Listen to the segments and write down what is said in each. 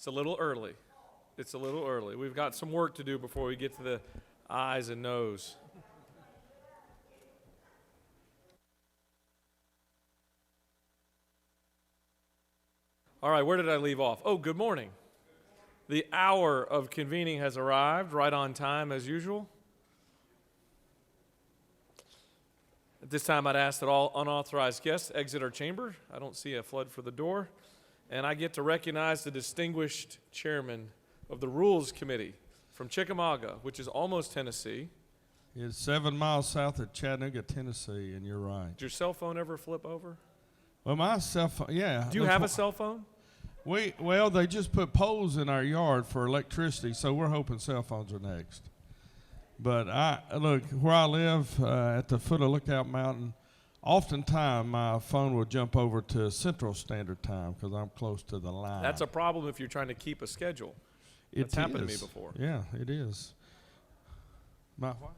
It's a little early. It's a little early. We've got some work to do before we get to the eyes and nose. All right, where did I leave off? Oh, good morning. The hour of convening has arrived, right on time as usual. At this time, I'd ask that all unauthorized guests exit our chamber. I don't see a flood for the door. And I get to recognize the distinguished chairman of the Rules Committee from Chickamauga, which is almost Tennessee. It's 7 miles south of Chattanooga, Tennessee, and you're right. Did your cell phone ever flip over? Well, my cell phone, yeah. Do you have a cell phone? Well, they just put poles in our yard for electricity, so we're hoping cell phones are next. But look, where I live at the foot of Lookout Mountain, oftentimes my phone will jump over to Central Standard Time because I'm close to the line. That's a problem if you're trying to keep a schedule. It's happened to me before. Yeah, it is. My what?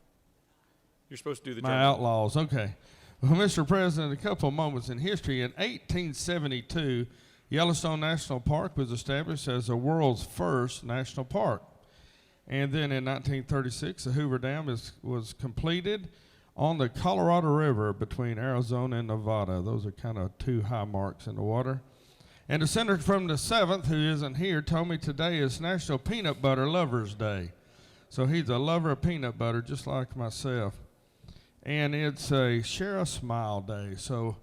You're supposed to do the My journal. outlaws, okay. Well, Mr. President, a couple of moments in history. In 1872, Yellowstone National Park was established as the world's first national park. And then in 1936, the Hoover Dam was completed on the Colorado River between Arizona and Nevada. Those are kind of two high marks in the water. And the senator from the 7th, who isn't here, told me today is National Peanut Butter Lovers Day. So he's a lover of peanut butter, just like myself. And it's a Share a Smile Day. So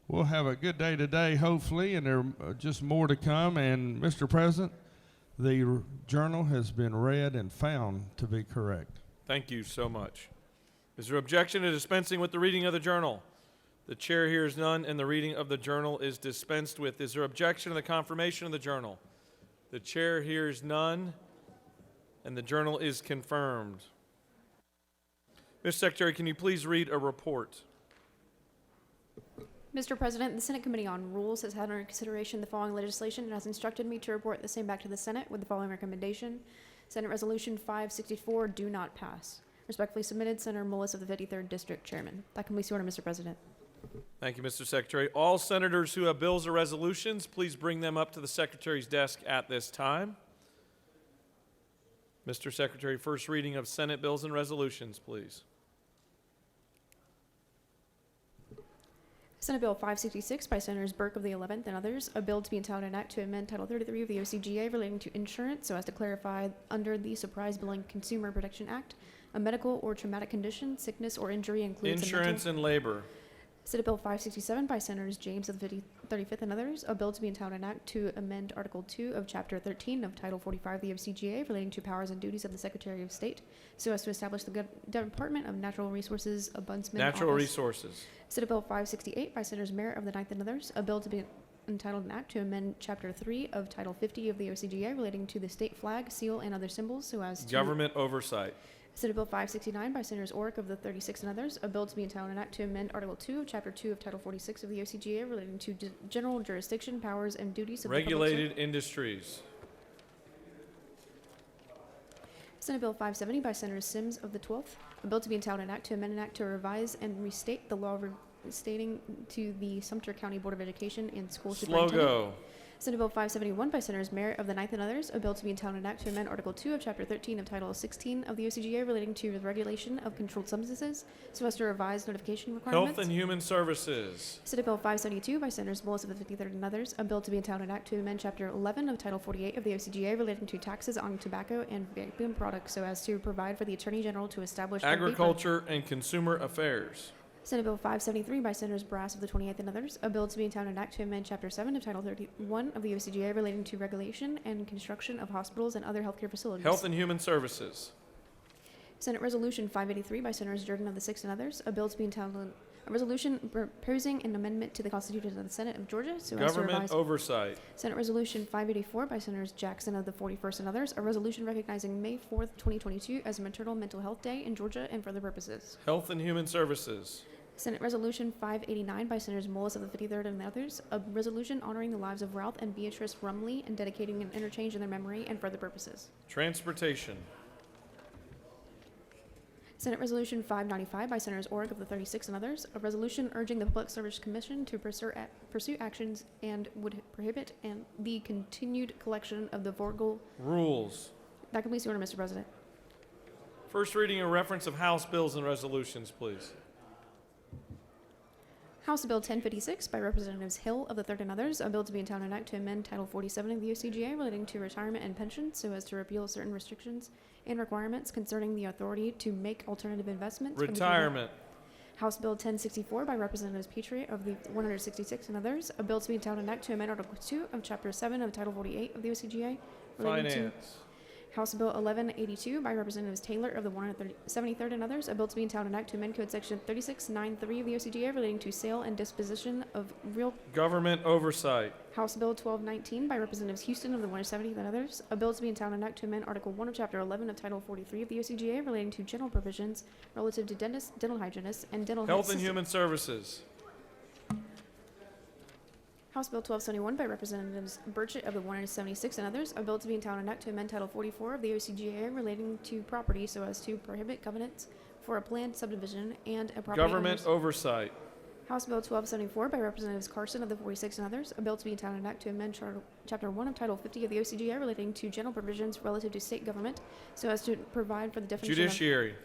we'll have a good day today, hopefully, and there are just more to come. And, Mr. President, the journal has been read and found to be correct. Thank you so much. Is there objection to dispensing with the reading of the journal? The chair hears none, and the reading of the journal is dispensed with. Is there objection to the confirmation of the journal? The chair hears none, and the journal is confirmed. Mr. Secretary, can you please read a report? Mr. President, the Senate Committee on Rules has had under consideration the following legislation and has instructed me to report the same back to the Senate with the following recommendation. Senate Resolution 564 do not pass. Respectfully submitted, Senator Mullis of the 53rd District Chairman. That completes the order, Mr. President. Thank you, Mr. Secretary. All senators who have bills or resolutions, please bring them up to the Secretary's desk at this time. Mr. Secretary, first reading of Senate bills and resolutions, please. Senate Bill 566 by Senators Burke of the 11th and others, a bill to be entitled an act to amend Title 33 of the OCGA relating to insurance so as to clarify under the Surprise Billing Consumer Protection Act, a medical or traumatic condition, sickness, or injury includes insurance and labor. Senate Bill 567 by Senators James of the 35th and others, a bill to be entitled an act to amend Article 2 of Chapter 13 of Title 45 of the OCGA relating to powers and duties of the Secretary of State so as to establish the Department of Natural Resources Ombudsman Natural Office. Resources. Senate Bill 568 by Senators Merritt of the 9th and others, a bill to be entitled an act to amend Chapter 3 of Title 50 of the OCGA relating to the state flag, seal, and other symbols so as to... Government oversight. Senate Bill 569 by Senators Orrick of the 36th and others, a bill to be entitled an act to amend Article 2 of Chapter 2 of Title 46 of the OCGA relating to general jurisdiction, powers, and duties of regulated industries. Senate Bill 570 by Senator Sims of the 12th, a bill to be entitled an act to amend an act to revise and restate the law stating to the Sumter County Board of Education and School Superintendent. Slogo. Senate Bill 571 by Senators Merritt of the 9th and others, a bill to be entitled an act to amend Article 2 of Chapter 13 of Title 16 of the OCGA relating to the regulation of controlled substances so as to revise notification requirements. Health and Human Services. Senate Bill 572 by Senators Mullis of the 53rd and others, a bill to be entitled an act to amend Chapter 11 of Title 48 of the OCGA relating to taxes on tobacco and vaping products so as to provide for the Attorney General to establish Agriculture and Consumer Affairs. Senate Bill 573 by Senators Brass of the 28th and others, a bill to be entitled an act to amend Chapter 7 of Title 31 of the OCGA relating to regulation and construction of hospitals and other healthcare facilities. Health and Human Services. Senate Resolution 583 by Senators Jordan of the 6th and others, a bill to be entitled a resolution proposing an amendment to the Constitution of the Senate of Georgia so as to Government revise oversight. Senate Resolution 584 by Senators Jackson of the 41st and others, a resolution recognizing May 4th, 2022 as Maternal Mental Health Day in Georgia and for other purposes. Health and Human Services. Senate Resolution 589 by Senators Mullis of the 53rd and others, a resolution honoring the lives of Ralph and Beatrice Rumley and dedicating an interchange in their memory and for other purposes. Transportation. Senate Resolution 595 by Senators Orrick of the 36th and others, a resolution urging the Public Service Commission to pursue actions and would prohibit the continued collection of the Vorgel. Rules. That completes the order, Mr. President. First reading and reference of House bills and resolutions, please. House Bill 1056 by Representatives Hill of the 3rd and others, a bill to be enacted act to amend Title 47 of the OCGA relating to retirement and pensions so as to repeal certain restrictions and requirements concerning the authority to make alternative investments. Retirement. House Bill 1064 by Representatives Patriot of the 166 and others, a bill to be enacted act to amend Article 2 of Chapter 7 of Title 48 of the OCGA relating to Finance. House Bill 1182 by Representatives Taylor of the 173rd and others, a bill to be entitled an act to amend Code Section 3693 of the OCGA relating to sale and disposition of real. Government oversight. House Bill 1219 by Representatives Houston of the 170th and others, a bill to be entitled an act to amend Article 1 of Chapter 11 of Title 43 of the OCGA relating to general provisions relative to dentists, dental hygienists, and dental Health and Human Services. House Bill 1271 by Representatives Burchett of the 176 and others, a bill to be entitled an act to amend Title 44 of the OCGA relating to property so as to prohibit covenants for a planned subdivision and a property Government oversight. House Bill 1274 by Representatives Carson of the 46 and others, a bill to be entitled an act to amend Chapter 1 of Title 50 of the OCGA relating to general provisions relative to state government so as to provide for the definition Judiciary.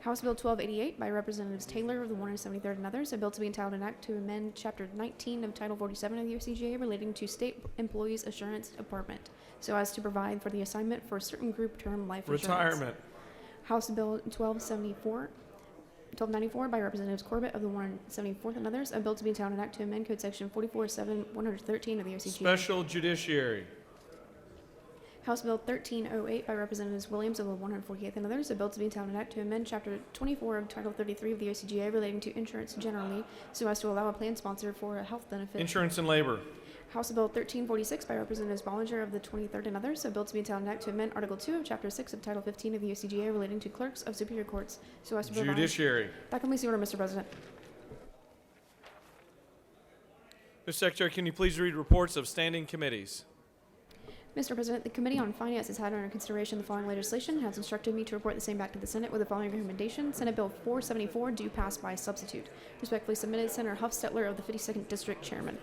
House Bill 1288 by Representatives Taylor of the 173rd and others, a bill to be entitled an act to amend Chapter 19 of Title 47 of the OCGA relating to State Employees Assurance Department, so as to provide for the assignment for certain group term life insurance. Retirement. House Bill 1294 by Representatives Corbett of the 174th and others, a bill to be entitled an act to amend Code Section 44-7-113 of the OCGA. Special Judiciary. House Bill 1308 by Representatives Williams of the 148th and others, a bill to be entitled an act to amend Chapter 24 of Title 33 of the OCGA relating to insurance generally, so as to allow a plan sponsor for a health benefit. Insurance and Labor. House Bill 1346 by Representatives Bollinger of the 23rd and others, a bill to be entitled an act to amend Article 2 of Chapter 6 of Title 15 of the OCGA relating to clerks of superior courts, so as to provide. Judiciary. That completes the order, Mr. President. Mr. Secretary, can you please read reports of standing committees? Mr. President, the Committee on Finance has had under consideration the following legislation and has instructed me to report the same back to the Senate with the following recommendation. Senate Bill 474 do pass by substitute. Respectfully submitted, Senator Huffstetler of the 52nd District Chairman.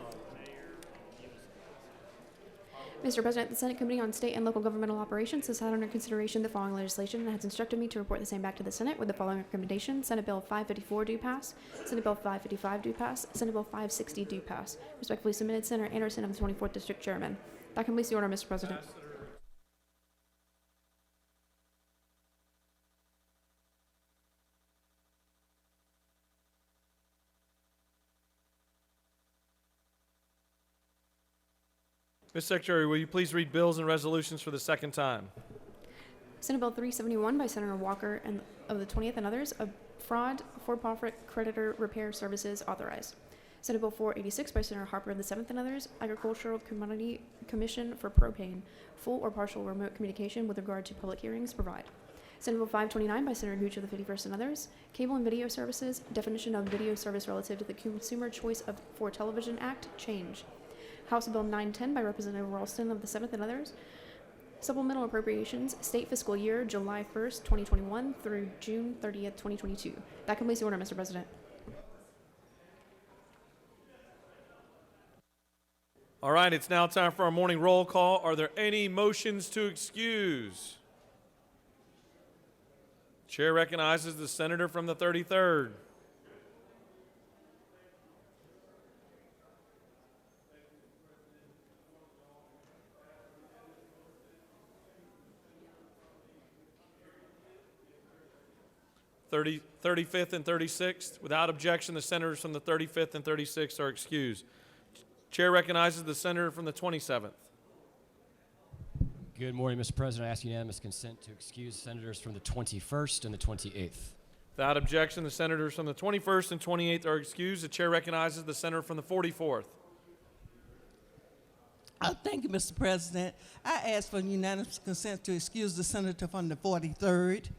Mr. President, the Senate Committee on State and Local Governmental Operations has had under consideration the following legislation and has instructed me to report the same back to the Senate with the following recommendation. Senate Bill 554 do pass. Senate Bill 555 do pass. Senate Bill 560 do pass. Respectfully submitted, Senator Anderson of the 24th District Chairman. That completes the order, Mr. President. Mr. Secretary, will you please read bills and resolutions for the second time? Senate Bill 371 by Senator Walker and of the 20th and others, a fraud for-profit creditor repair services authorized. Senate Bill 486 by Senator Harper of the 7th and others, Agricultural Commodity Commission for propane, full or partial remote communication with regard to public hearings provide. Senate Bill 529 by Senator Gooch of the 51st and others, Cable and Video Services, definition of video service relative to the Consumer Choice for Television Act, change. House Bill 910 by Representative Ralston of the 7th and others, Supplemental Appropriations, State Fiscal Year, July 1st, 2021 through June 30th, 2022. That completes the order, Mr. President. All right, it's now time for our morning roll call. Are there any motions to excuse? Chair recognizes the senator from the 33rd. The 35th and 36th. Without objection, the senators from the 35th and 36th are excused. Chair recognizes the senator from the 27th. Good morning, Mr. President. I ask unanimous consent to excuse senators from the 21st and the 28th. Without objection, the senators from the 21st and 28th are excused. The chair recognizes the senator from the 44th. Thank you, Mr. President. I ask for unanimous consent to excuse the senator from the 43rd.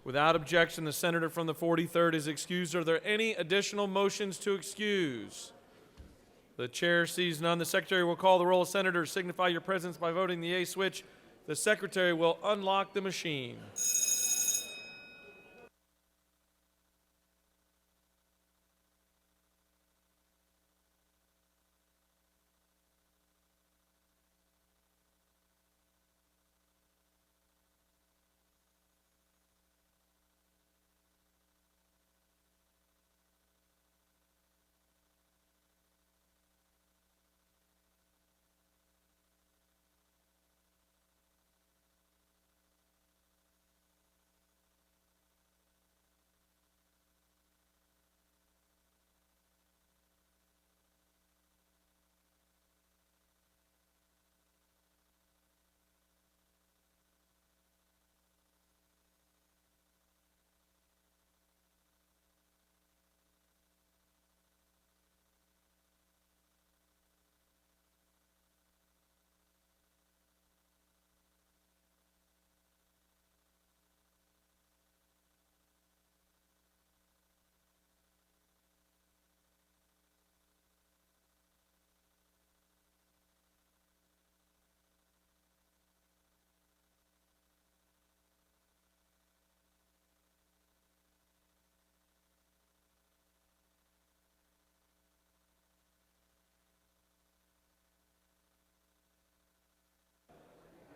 Without objection, the senator from the 43rd is excused. Are there any additional motions to excuse? The chair sees none. The secretary will call the roll. Senators, signify your presence by voting the yea switch. The secretary will unlock the machine.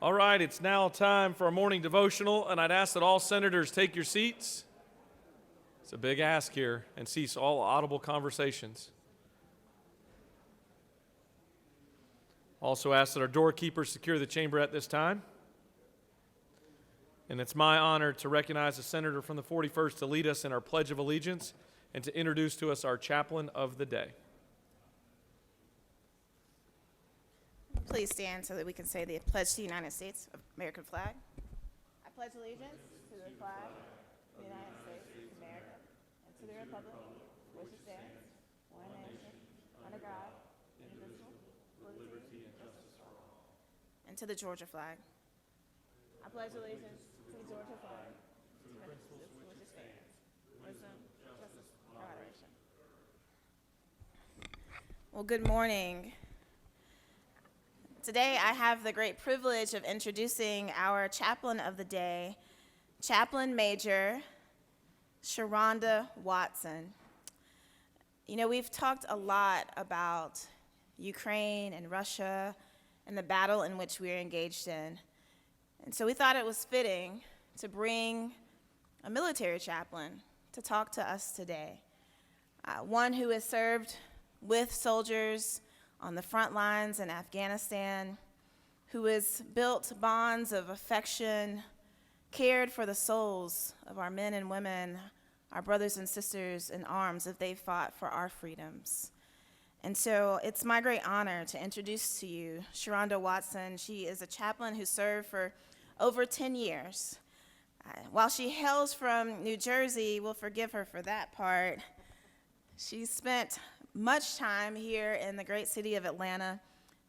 All right, it's now time for our morning devotional, and I'd ask that all senators take your seats. It's a big ask here, and cease all audible conversations. Also ask that our doorkeepers secure the chamber at this time. And it's my honor to recognize a senator from the 41st to lead us in our Pledge of Allegiance and to introduce to us our chaplain of the day. Please stand so that we can say the pledge to the United States of American flag. I pledge allegiance to the flag of the United States of America and to the republic for which it stands, one nation, under God, indivisible, with liberty and justice for all. And to the Georgia flag. I pledge allegiance to the Georgia flag, to the principles for which it stands, wisdom, justice, and moderation. Well, good morning. Today, I have the great privilege of introducing our chaplain of the day, Chaplain Major Sharonda Watson. You know, we've talked a lot about Ukraine and Russia and the battle in which we are engaged in. And so we thought it was fitting to bring a military chaplain to talk to us today, one who has served with soldiers on the front lines in Afghanistan, who has built bonds of affection, cared for the souls of our men and women, our brothers and sisters in arms as they fought for our freedoms. And so it's my great honor to introduce to you Sharonda Watson. She is a chaplain who served for over 10 years. While she hails from New Jersey, we'll forgive her for that part. She spent much time here in the great city of Atlanta.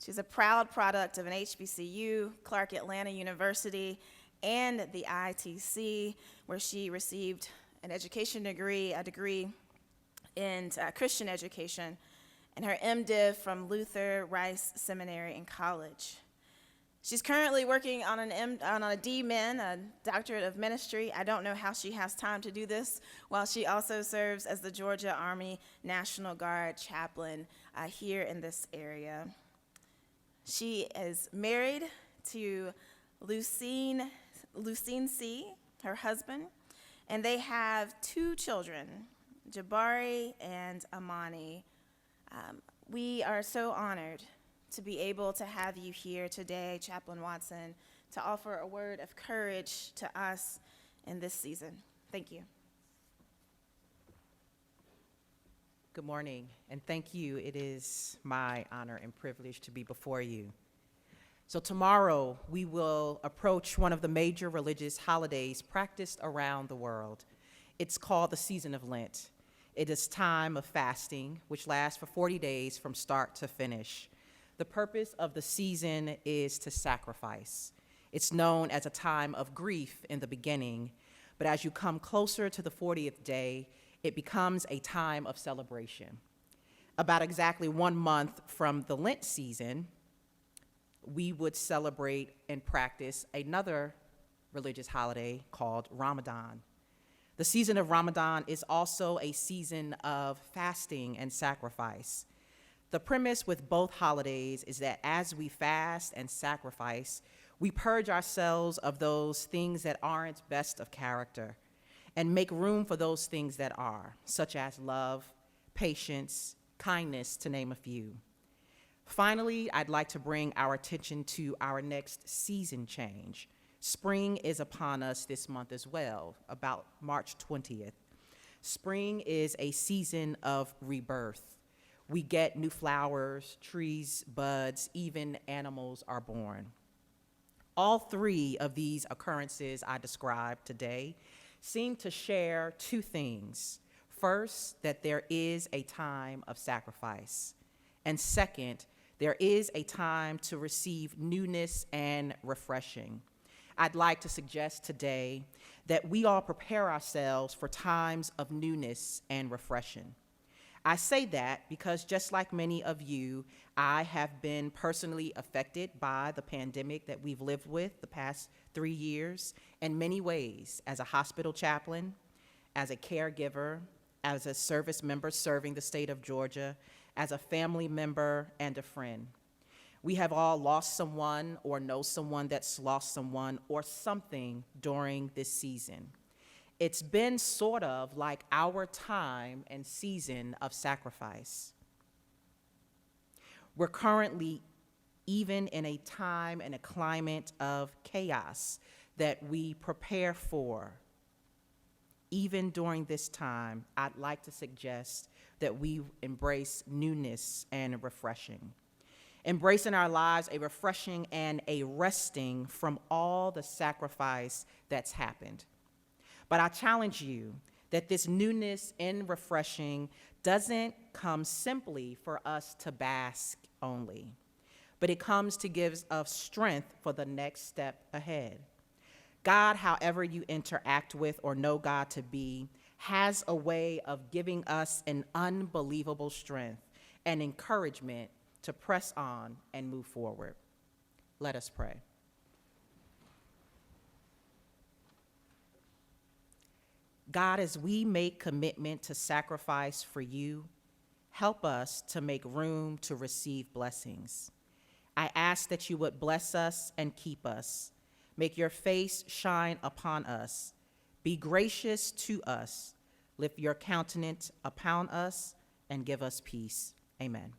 She's a proud product of an HBCU, Clark Atlanta University, and the ITC, where she received an education degree, a degree in Christian education, and her MDiv from Luther Rice Seminary and College. She's currently working on a DMin, a doctorate of ministry. I don't know how she has time to do this, while she also serves as the Georgia Army National Guard chaplain here in this area. She is married to Lucine C., her husband, and they have 2 children, Jabari and Amani. We are so honored to be able to have you here today, Chaplain Watson, to offer a word of courage to us in this season. Thank you. Good morning, and thank you. It is my honor and privilege to be before you. So tomorrow, we will approach one of the major religious holidays practiced around the world. It's called the season of Lent. It is time of fasting, which lasts for 40 days from start to finish. The purpose of the season is to sacrifice. It's known as a time of grief in the beginning, but as you come closer to the 40th day, it becomes a time of celebration. About exactly 1 month from the Lent season, we would celebrate and practice another religious holiday called Ramadan. The season of Ramadan is also a season of fasting and sacrifice. The premise with both holidays is that as we fast and sacrifice, we purge ourselves of those things that aren't best of character and make room for those things that are, such as love, patience, kindness, to name a few. Finally, I'd like to bring our attention to our next season change. Spring is upon us this month as well, about March 20th. Spring is a season of rebirth. We get new flowers, trees, buds, even animals are born. All 3 of these occurrences I described today seem to share 2 things. First, that there is a time of sacrifice. And second, there is a time to receive newness and refreshing. I'd like to suggest today that we all prepare ourselves for times of newness and refreshing. I say that because just like many of you, I have been personally affected by the pandemic that we've lived with the past 3 years in many ways, as a hospital chaplain, as a caregiver, as a service member serving the state of Georgia, as a family member and a friend. We have all lost someone or know someone that's lost someone or something during this season. It's been sort of like our time and season of sacrifice. We're currently even in a time and a climate of chaos that we prepare for. Even during this time, I'd like to suggest that we embrace newness and refreshing. Embrace in our lives a refreshing and a resting from all the sacrifice that's happened. But I challenge you that this newness and refreshing doesn't come simply for us to bask only, but it comes to give us strength for the next step ahead. God, however you interact with or know God to be, has a way of giving us an unbelievable strength and encouragement to press on and move forward. Let us pray. God, as we make commitment to sacrifice for you, help us to make room to receive blessings. I ask that you would bless us and keep us. Make your face shine upon us. Be gracious to us. Lift your countenance upon us and give us peace. Amen.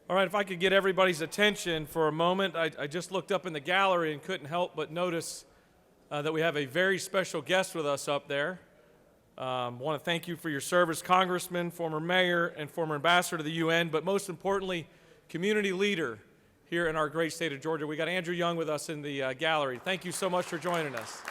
All right, if I could get everybody's attention for a moment. I just looked up in the gallery and couldn't help but notice that we have a very special guest with us up there. Want to thank you for your service, Congressman, former mayor, and former ambassador to the UN, but most importantly, community leader here in our great state of Georgia. We got Andrew Young with us in the gallery. Thank you so much for joining us.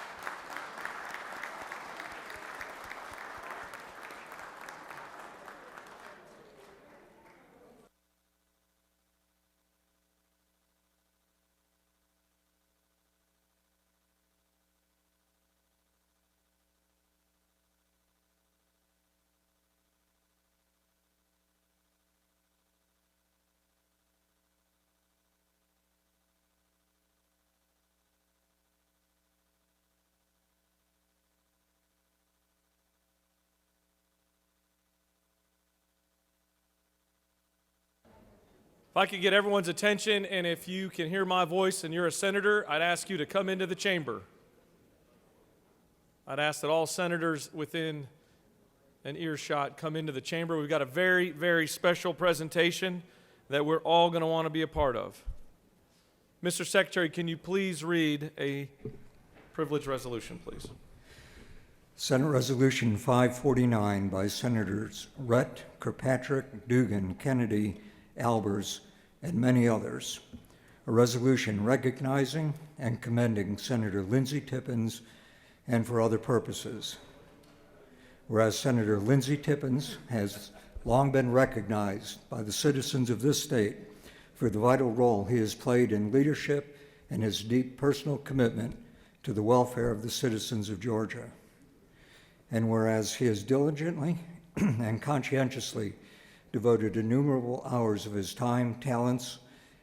If I could get everyone's attention, and if you can hear my voice and you're a senator, I'd ask you to come into the chamber. I'd ask that all senators within an earshot come into the chamber. We've got a very, very special presentation that we're all going to want to be a part of. Mr. Secretary, can you please read a privilege resolution, please? Senate Resolution 549 by Senators Rhett, Kirkpatrick, Dugan, Kennedy, Albers, and many others. A resolution recognizing and commending Senator Lindsey Tippins and for other purposes. Whereas Senator Lindsey Tippins has long been recognized by the citizens of this state for the vital role he has played in leadership and his deep personal commitment to the welfare of the citizens of Georgia. And whereas he has diligently and conscientiously devoted innumerable hours of his time, talents,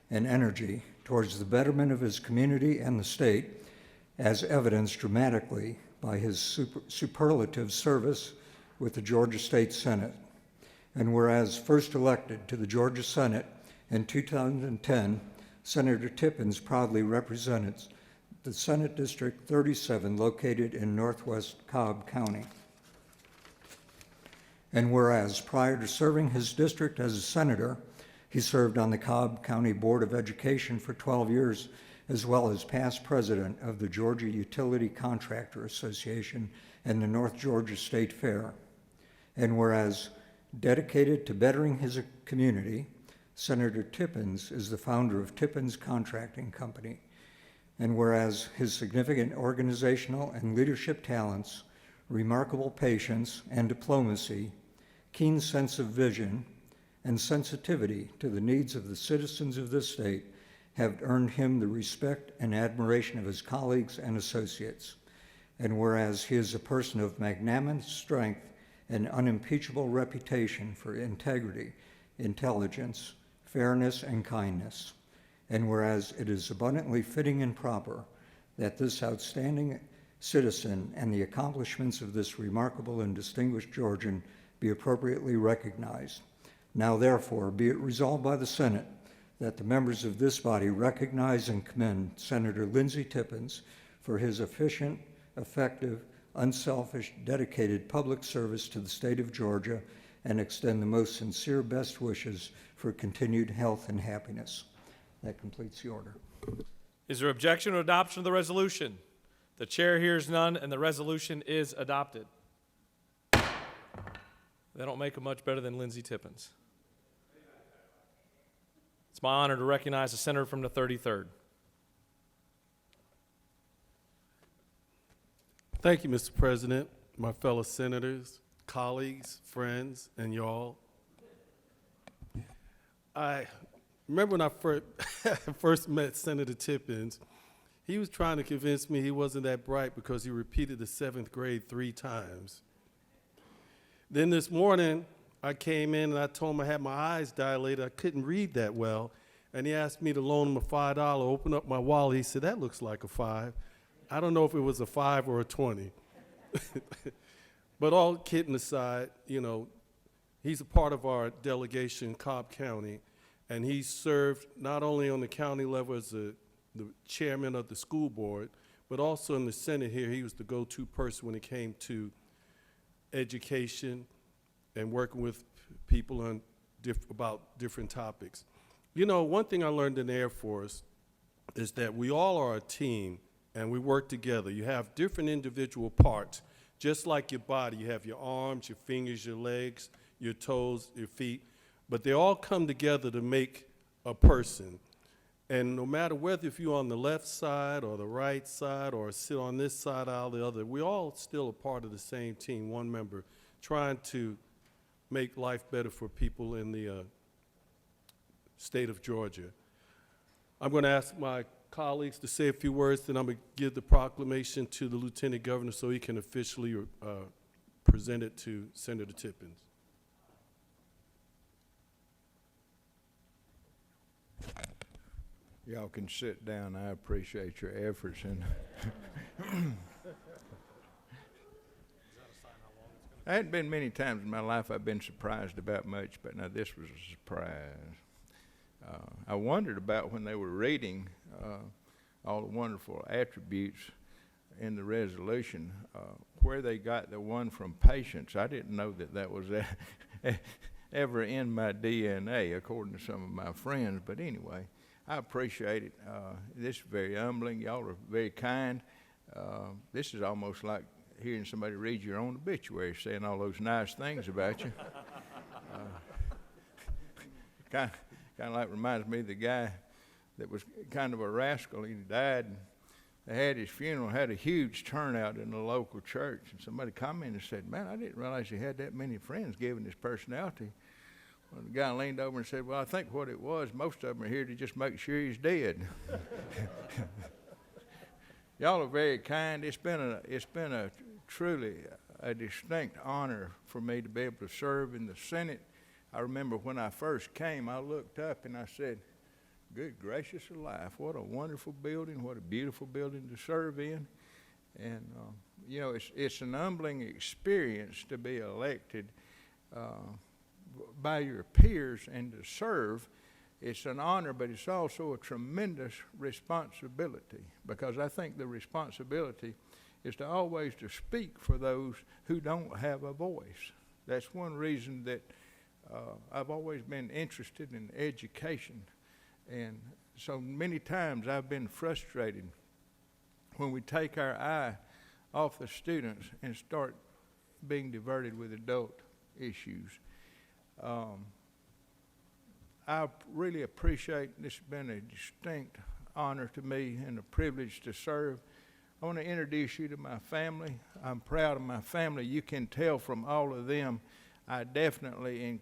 and energy towards the betterment of his community and the state, as evidenced dramatically by his superlative service with the Georgia State Senate. And whereas first elected to the Georgia Senate in 2010, Senator Tippins proudly represented the Senate District 37 located in northwest Cobb County. And whereas prior to serving his district as a senator, he served on the Cobb County Board of Education for 12 years, as well as past president of the Georgia Utility Contractor Association and the North Georgia State Fair. And whereas dedicated to bettering his community, Senator Tippins is the founder of Tippins Contracting Company. And whereas his significant organizational and leadership talents, remarkable patience and diplomacy, keen sense of vision, and sensitivity to the needs of the citizens of this state have earned him the respect and admiration of his colleagues and associates. And whereas he is a person of magnanimous strength and unimpeachable reputation for integrity, intelligence, fairness, and kindness. And whereas it is abundantly fitting and proper that this outstanding citizen and the accomplishments of this remarkable and distinguished Georgian be appropriately recognized. Now therefore be it resolved by the Senate that the members of this body recognize and commend Senator Lindsey Tippins for his efficient, effective, unselfish, dedicated public service to the state of Georgia and extend the most sincere best wishes for continued health and happiness. That completes the order. Is there objection to adoption of the resolution? The chair hears none, and the resolution is adopted. They don't make them much better than Lindsey Tippins. It's my honor to recognize the senator from the 33rd. Thank you, Mr. President, my fellow senators, colleagues, friends, and y'all. I remember when I first met Senator Tippins, he was trying to convince me he wasn't that bright because he repeated the 7th grade 3 times. Then this morning, I came in and I told him I had my eyes dilated. I couldn't read that well. And he asked me to loan him a $5, open up my wallet. He said, that looks like a 5. I don't know if it was a 5 or a 20. But all kidding aside, you know, he's a part of our delegation, Cobb County, and he served not only on the county level as the chairman of the school board, but also in the Senate here. He was the go-to person when it came to education and working with people on about different topics. You know, one thing I learned in the Air Force is that we all are a team and we work together. You have different individual parts, just like your body. You have your arms, your fingers, your legs, your toes, your feet, but they all come together to make a person. And no matter whether if you're on the left side or the right side or sit on this side or the other, we're all still a part of the same team, one member, trying to make life better for people in the state of Georgia. I'm going to ask my colleagues to say a few words, then I'm going to give the proclamation to the Lieutenant Governor so he can officially present it to Senator Tippins. Y'all can sit down. I appreciate your efforts. And there hadn't been many times in my life I've been surprised about much, but now this was a surprise. I wondered about when they were reading all the wonderful attributes in the resolution, where they got the one from patience. I didn't know that that was ever in my DNA, according to some of my friends, but anyway. I appreciate it. This is very humbling. Y'all are very kind. This is almost like hearing somebody read your own obituary saying all those nice things about you. Kind of like reminds me of the guy that was kind of a rascal. He died, and they had his funeral, had a huge turnout in the local church. And somebody commented and said, "Man, I didn't realize he had that many friends given his personality." Well, the guy leaned over and said, "Well, I think what it was, most of them are here to just make sure he's dead." Y'all are very kind. It's been a truly a distinct honor for me to be able to serve in the Senate. I remember when I first came, I looked up and I said, "Good gracious alive, what a wonderful building, what a beautiful building to serve in." And, you know, it's an humbling experience to be elected by your peers and to serve. It's an honor, but it's also a tremendous responsibility, because I think the responsibility is to always to speak for those who don't have a voice. That's one reason that I've always been interested in education, and so many times I've been frustrated when we take our eye off the students and start being diverted with adult issues. I really appreciate this. Has been a distinct honor to me and a privilege to serve. I want to introduce you to my family. I'm proud of my family. You can tell from all of them, I definitely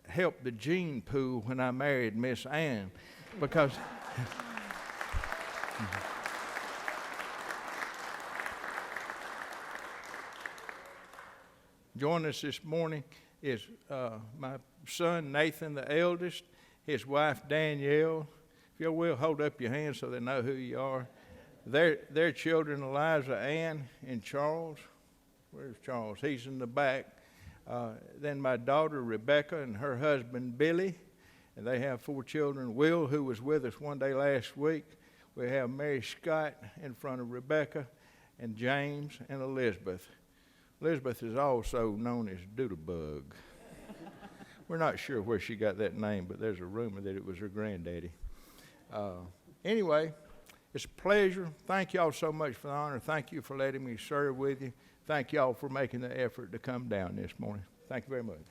helped the gene pool when I married Miss Ann, because joining us this morning is my son Nathan, the eldest, his wife Danielle. If you will, hold up your hands so they know who you are. Their children, Eliza, Ann, and Charles. Where's Charles? He's in the back. Then my daughter Rebecca and her husband Billy, and they have 4 children. Will, who was with us one day last week. We have Mary Scott in front of Rebecca, and James and Elizabeth. Elizabeth is also known as Doodlebug. We're not sure where she got that name, but there's a rumor that it was her granddaddy. Anyway, it's a pleasure. Thank y'all so much for the honor. Thank you for letting me serve with you. Thank y'all for making the effort to come down this morning. Thank you very much.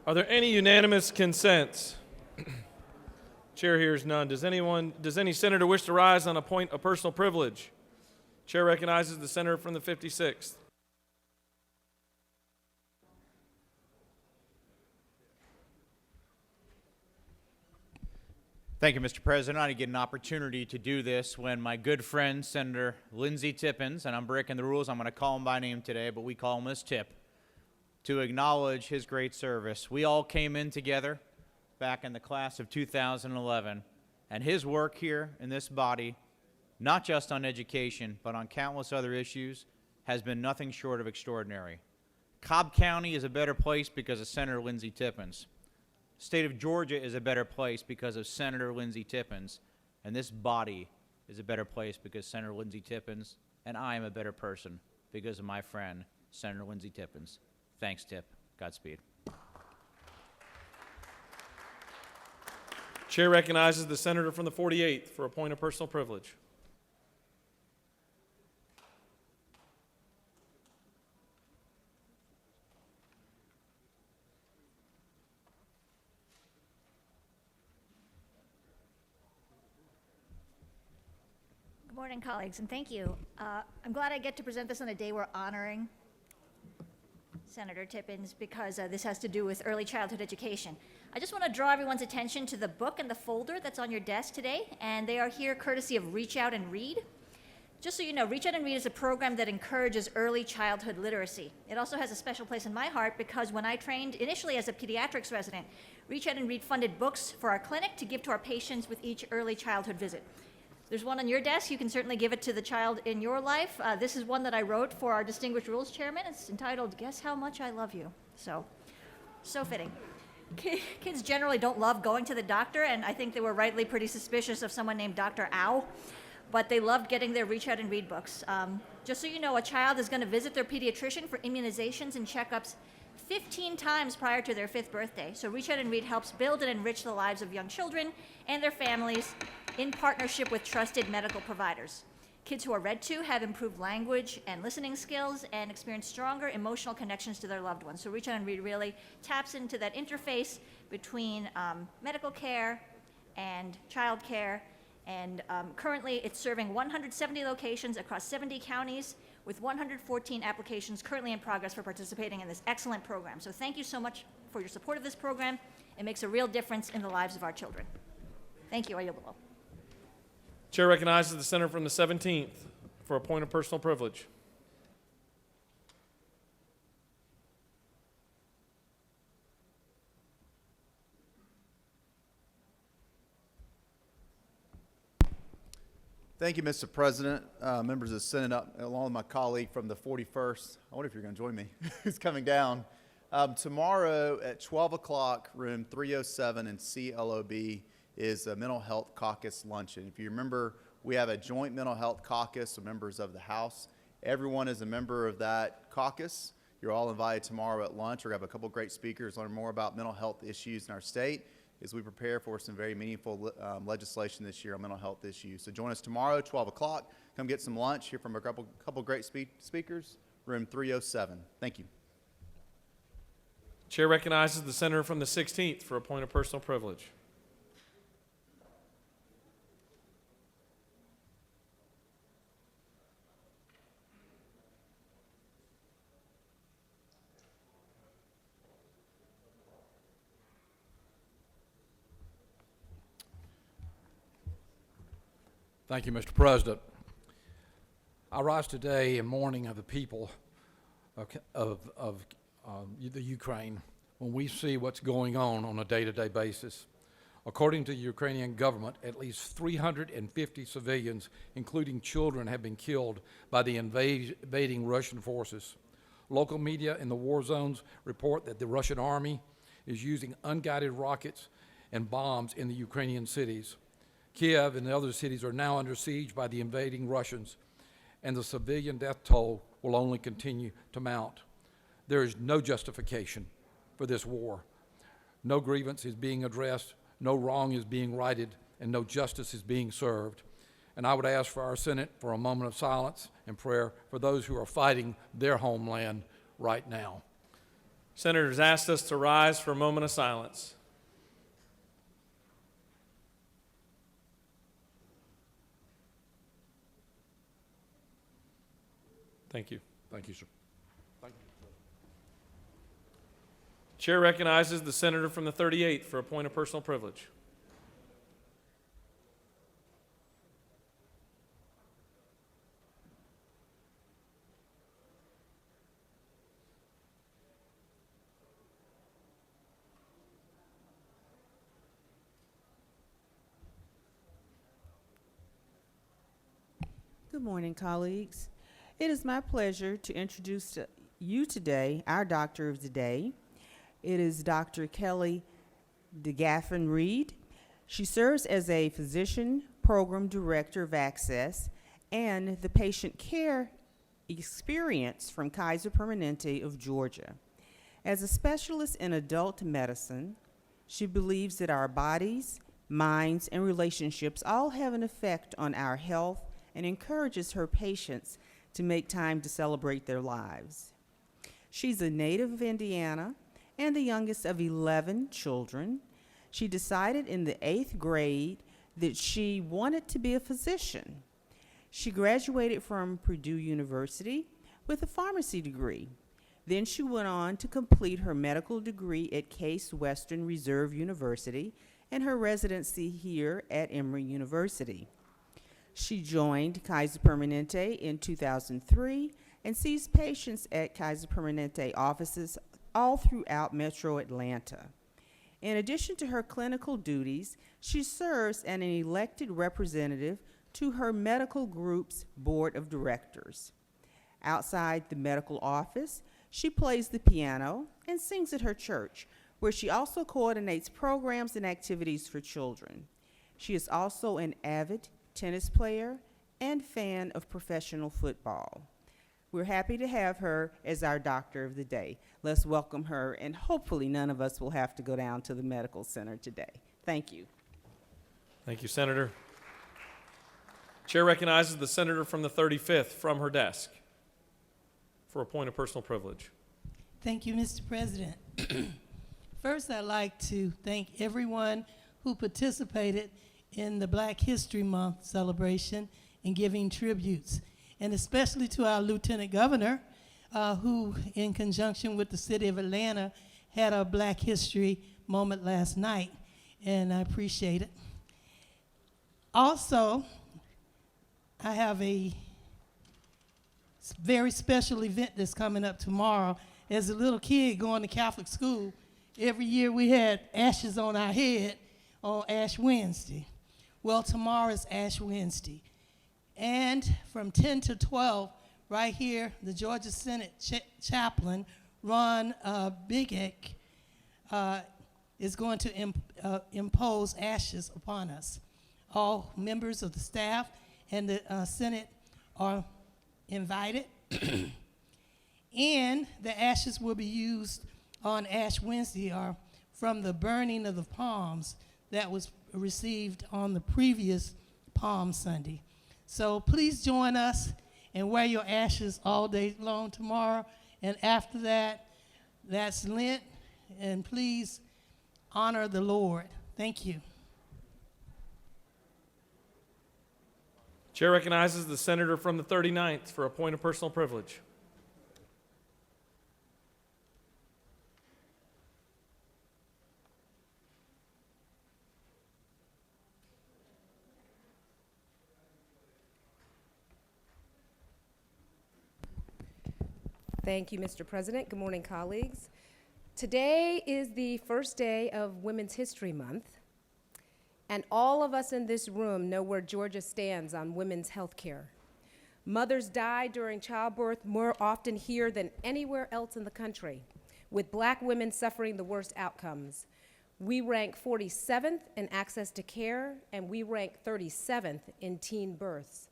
Are there any unanimous consents? Chair hears none. Does any senator wish to rise on a point of personal privilege? Chair recognizes the senator from the 56th. Thank you, Mr. President. I get an opportunity to do this when my good friend, Senator Lindsey Tippins, and I'm breaking the rules, I'm going to call him by name today, but we call him as Tip, to acknowledge his great service. We all came in together back in the class of 2011, and his work here in this body, not just on education, but on countless other issues, has been nothing short of extraordinary. Cobb County is a better place because of Senator Lindsey Tippins. The state of Georgia is a better place because of Senator Lindsey Tippins, and this body is a better place because Senator Lindsey Tippins, and I am a better person because of my friend, Senator Lindsey Tippins. Thanks, Tip. Godspeed. Chair recognizes the senator from the 48th for a point of personal privilege. Good morning, colleagues, and thank you. I'm glad I get to present this on a day we're honoring Senator Tippins because this has to do with early childhood education. I just want to draw everyone's attention to the book and the folder that's on your desk today, and they are here courtesy of Reach Out and Read. Just so you know, Reach Out and Read is a program that encourages early childhood literacy. It also has a special place in my heart because when I trained initially as a pediatrics resident, Reach Out and Read funded books for our clinic to give to our patients with each early childhood visit. There's one on your desk. You can certainly give it to the child in your life. This is one that I wrote for our Distinguished Rules Chairman. It's entitled, Guess How Much I Love You. So fitting. Kids generally don't love going to the doctor, and I think they were rightly pretty suspicious of someone named Dr. Ow, but they loved getting their Reach Out and Read books. Just so you know, a child is going to visit their pediatrician for immunizations and checkups 15 times prior to their 5th birthday. So Reach Out and Read helps build and enrich the lives of young children and their families in partnership with trusted medical providers. Kids who are read to have improved language and listening skills and experience stronger emotional connections to their loved ones. So Reach Out and Read really taps into that interface between medical care and child care. And currently it's serving 170 locations across 70 counties with 114 applications currently in progress for participating in this excellent program. So thank you so much for your support of this program. It makes a real difference in the lives of our children. Thank you. I yield the floor. Chair recognizes the senator from the 17th for a point of personal privilege. Thank you, Mr. President, members of the Senate, along with my colleague from the 41st. I wonder if you're going to join me, who's coming down. Tomorrow at 12 o'clock, room 307 in CLOB is a Mental Health Caucus Luncheon. If you remember, we have a joint Mental Health Caucus of members of the House. Everyone is a member of that caucus. You're all invited tomorrow at lunch. We're going to have a couple great speakers, learn more about mental health issues in our state as we prepare for some very meaningful legislation this year on mental health issues. So join us tomorrow, 12 o'clock. Come get some lunch, hear from a couple great speakers, room 307. Thank you. Chair recognizes the senator from the 16th for a point of personal privilege. Thank you, Mr. President. I rise today in mourning of the people of the Ukraine when we see what's going on a day-to-day basis. According to the Ukrainian government, at least 350 civilians, including children, have been killed by the invading Russian forces. Local media in the war zones report that the Russian army is using unguided rockets and bombs in the Ukrainian cities. Kiev and the other cities are now under siege by the invading Russians, and the civilian death toll will only continue to mount. There is no justification for this war. No grievance is being addressed, no wrong is being righted, and no justice is being served. And I would ask for our Senate for a moment of silence and prayer for those who are fighting their homeland right now. Senators asked us to rise for a moment of silence. Thank you. Thank you, sir. Thank you. Chair recognizes the senator from the 38th for a point of personal privilege. Good morning, colleagues. It is my pleasure to introduce to you today our doctor of the day. It is Dr. Kelly Gaffin Reed. She serves as a physician program director of Access and the patient care experience from Kaiser Permanente of Georgia. As a specialist in adult medicine, she believes that our bodies, minds, and relationships all have an effect on our health and encourages her patients to make time to celebrate their lives. She's a native of Indiana and the youngest of 11 children. She decided in the 8th grade that she wanted to be a physician. She graduated from Purdue University with a pharmacy degree. Then she went on to complete her medical degree at Case Western Reserve University and her residency here at Emory University. She joined Kaiser Permanente in 2003 and sees patients at Kaiser Permanente offices all throughout Metro Atlanta. In addition to her clinical duties, she serves as an elected representative to her medical group's board of directors. Outside the medical office, she plays the piano and sings at her church, where she also coordinates programs and activities for children. She is also an avid tennis player and fan of professional football. We're happy to have her as our doctor of the day. Let's welcome her, and hopefully none of us will have to go down to the medical center today. Thank you. Thank you, Senator. Chair recognizes the senator from the 35th from her desk for a point of personal privilege. Thank you, Mr. President. First, I'd like to thank everyone who participated in the Black History Month celebration and giving tributes, and especially to our Lieutenant Governor, who, in conjunction with the City of Atlanta, had a Black History moment last night, and I appreciate it. Also, I have a very special event that's coming up tomorrow. As a little kid going to Catholic school, every year we had ashes on our head on Ash Wednesday. Well, tomorrow is Ash Wednesday. And from 10 to 12, right here, the Georgia Senate Chaplain, Ron Bigek, is going to impose ashes upon us. All members of the staff and the Senate are invited. And the ashes will be used on Ash Wednesday or from the burning of the palms that was received on the previous Palm Sunday. So please join us and wear your ashes all day long tomorrow. And after that, that's Lent. And please honor the Lord. Thank you. Chair recognizes the senator from the 39th for a point of personal privilege. Thank you, Mr. President. Good morning, colleagues. Today is the first day of Women's History Month, and all of us in this room know where Georgia stands on women's health care. Mothers die during childbirth more often here than anywhere else in the country, with Black women suffering the worst outcomes. We rank 47th in access to care, and we rank 37th in teen births.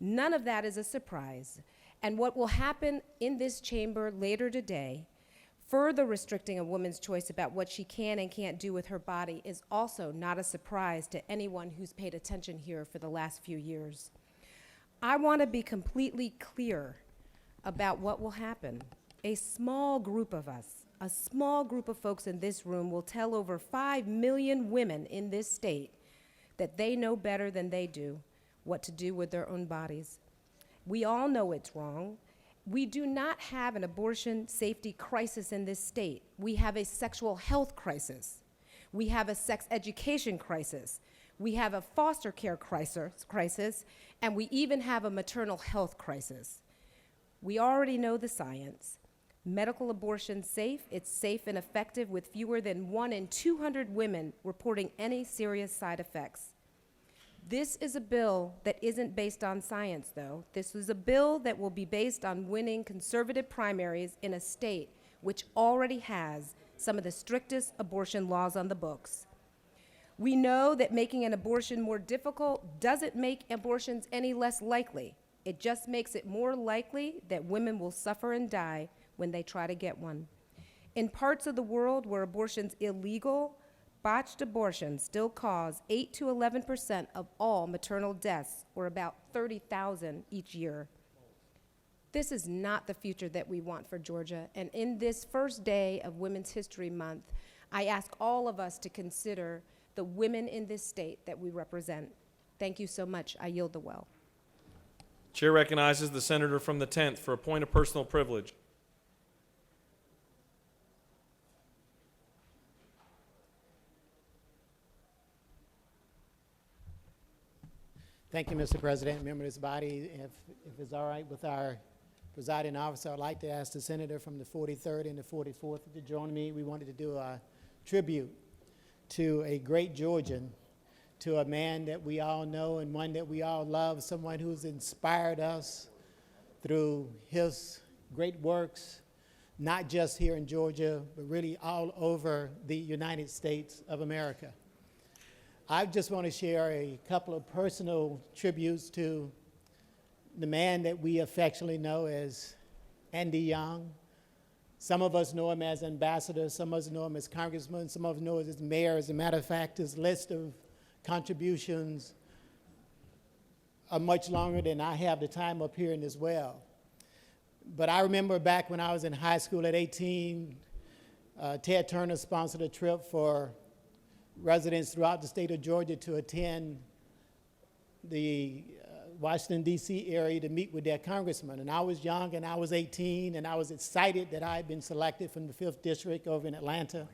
None of that is a surprise. And what will happen in this chamber later today, further restricting a woman's choice about what she can and can't do with her body, is also not a surprise to anyone who's paid attention here for the last few years. I want to be completely clear about what will happen. A small group of us, a small group of folks in this room will tell over 5 million women in this state that they know better than they do what to do with their own bodies. We all know it's wrong. We do not have an abortion safety crisis in this state. We have a sexual health crisis. We have a sex education crisis. We have a foster care crisis, and we even have a maternal health crisis. We already know the science. Medical abortion safe, it's safe and effective with fewer than 1 in 200 women reporting any serious side effects. This is a bill that isn't based on science, though. This is a bill that will be based on winning conservative primaries in a state which already has some of the strictest abortion laws on the books. We know that making an abortion more difficult doesn't make abortions any less likely. It just makes it more likely that women will suffer and die when they try to get one. In parts of the world where abortion's illegal, botched abortions still cause 8 to 11% of all maternal deaths, or about 30,000 each year. This is not the future that we want for Georgia, and in this first day of Women's History Month, I ask all of us to consider the women in this state that we represent. Thank you so much. I yield the well. Chair recognizes the senator from the 10th for a point of personal privilege. Thank you, Mr. President, member of this body. If it's all right with our presiding officer, I'd like to ask the senator from the 43rd and the 44th to join me. We wanted to do a tribute to a great Georgian, to a man that we all know and one that we all love, someone who's inspired us through his great works, not just here in Georgia, but really all over the United States of America. I just want to share a couple of personal tributes to the man that we affectionately know as Andy Young. Some of us know him as ambassador, some of us know him as congressman, some of us know him as mayor. As a matter of fact, his list of contributions are much longer than I have the time up here in as well. But I remember back when I was in high school at 18, Ted Turner sponsored a trip for residents throughout the state of Georgia to attend the Washington, D.C. area to meet with their congressman. And I was young and I was 18 and I was excited that I had been selected from the 5th District over in Atlanta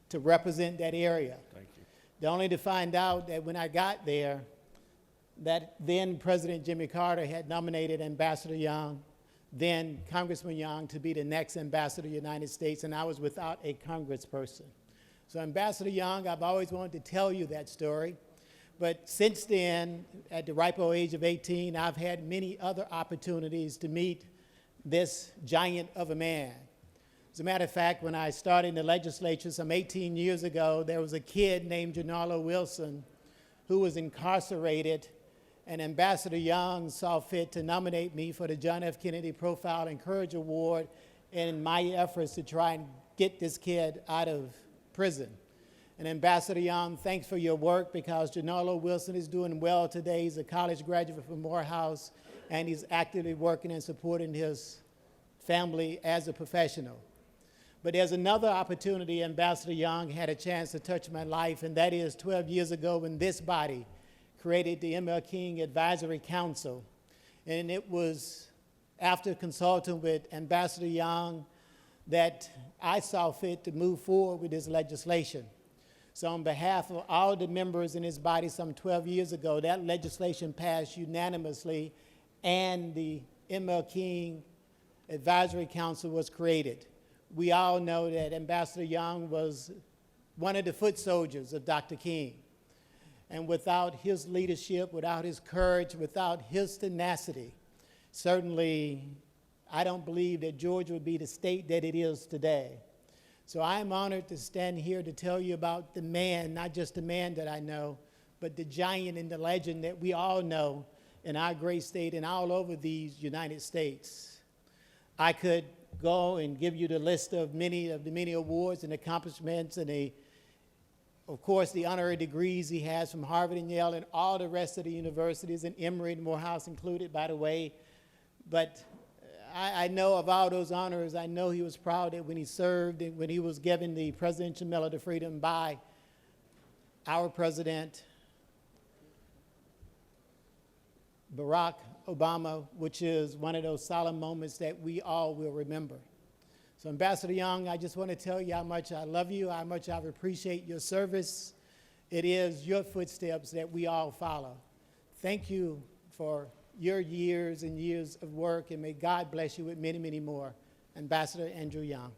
to represent that area. Thank you. The only to find out that when I got there, that then President Jimmy Carter had nominated Ambassador Young, then Congressman Young, to be the next ambassador of the United States, and I was without a congressperson. So Ambassador Young, I've always wanted to tell you that story. But since then, at the ripe old age of 18, I've had many other opportunities to meet this giant of a man. As a matter of fact, when I started in the legislature some 18 years ago, there was a kid named Janala Wilson who was incarcerated, and Ambassador Young saw fit to nominate me for the John F. Kennedy Profile and Courage Award in my efforts to try and get this kid out of prison. And Ambassador Young, thanks for your work, because Janala Wilson is doing well today. He's a college graduate from Morehouse, and he's actively working and supporting his family as a professional. But there's another opportunity Ambassador Young had a chance to touch my life, and that is 12 years ago when this body created the M.L. King Advisory Council. And it was after consulting with Ambassador Young that I saw fit to move forward with this legislation. So on behalf of all the members in this body some 12 years ago, that legislation passed unanimously, and the M.L. King Advisory Council was created. We all know that Ambassador Young was one of the foot soldiers of Dr. King. And without his leadership, without his courage, without his tenacity, certainly I don't believe that Georgia would be the state that it is today. So I am honored to stand here to tell you about the man, not just the man that I know, but the giant and the legend that we all know in our great state and all over these United States. I could go and give you the list of the many awards and accomplishments and of course, the honorary degrees he has from Harvard and Yale and all the rest of the universities, and Emory and Morehouse included, by the way. But I know of all those honors. I know he was proud that when he served and when he was given the Presidential Medal of Freedom by our president, Barack Obama, which is one of those solemn moments that we all will remember. So Ambassador Young, I just want to tell you how much I love you, how much I appreciate your service. It is your footsteps that we all follow. Thank you for your years and years of work, and may God bless you with many, many more. Ambassador Andrew Young,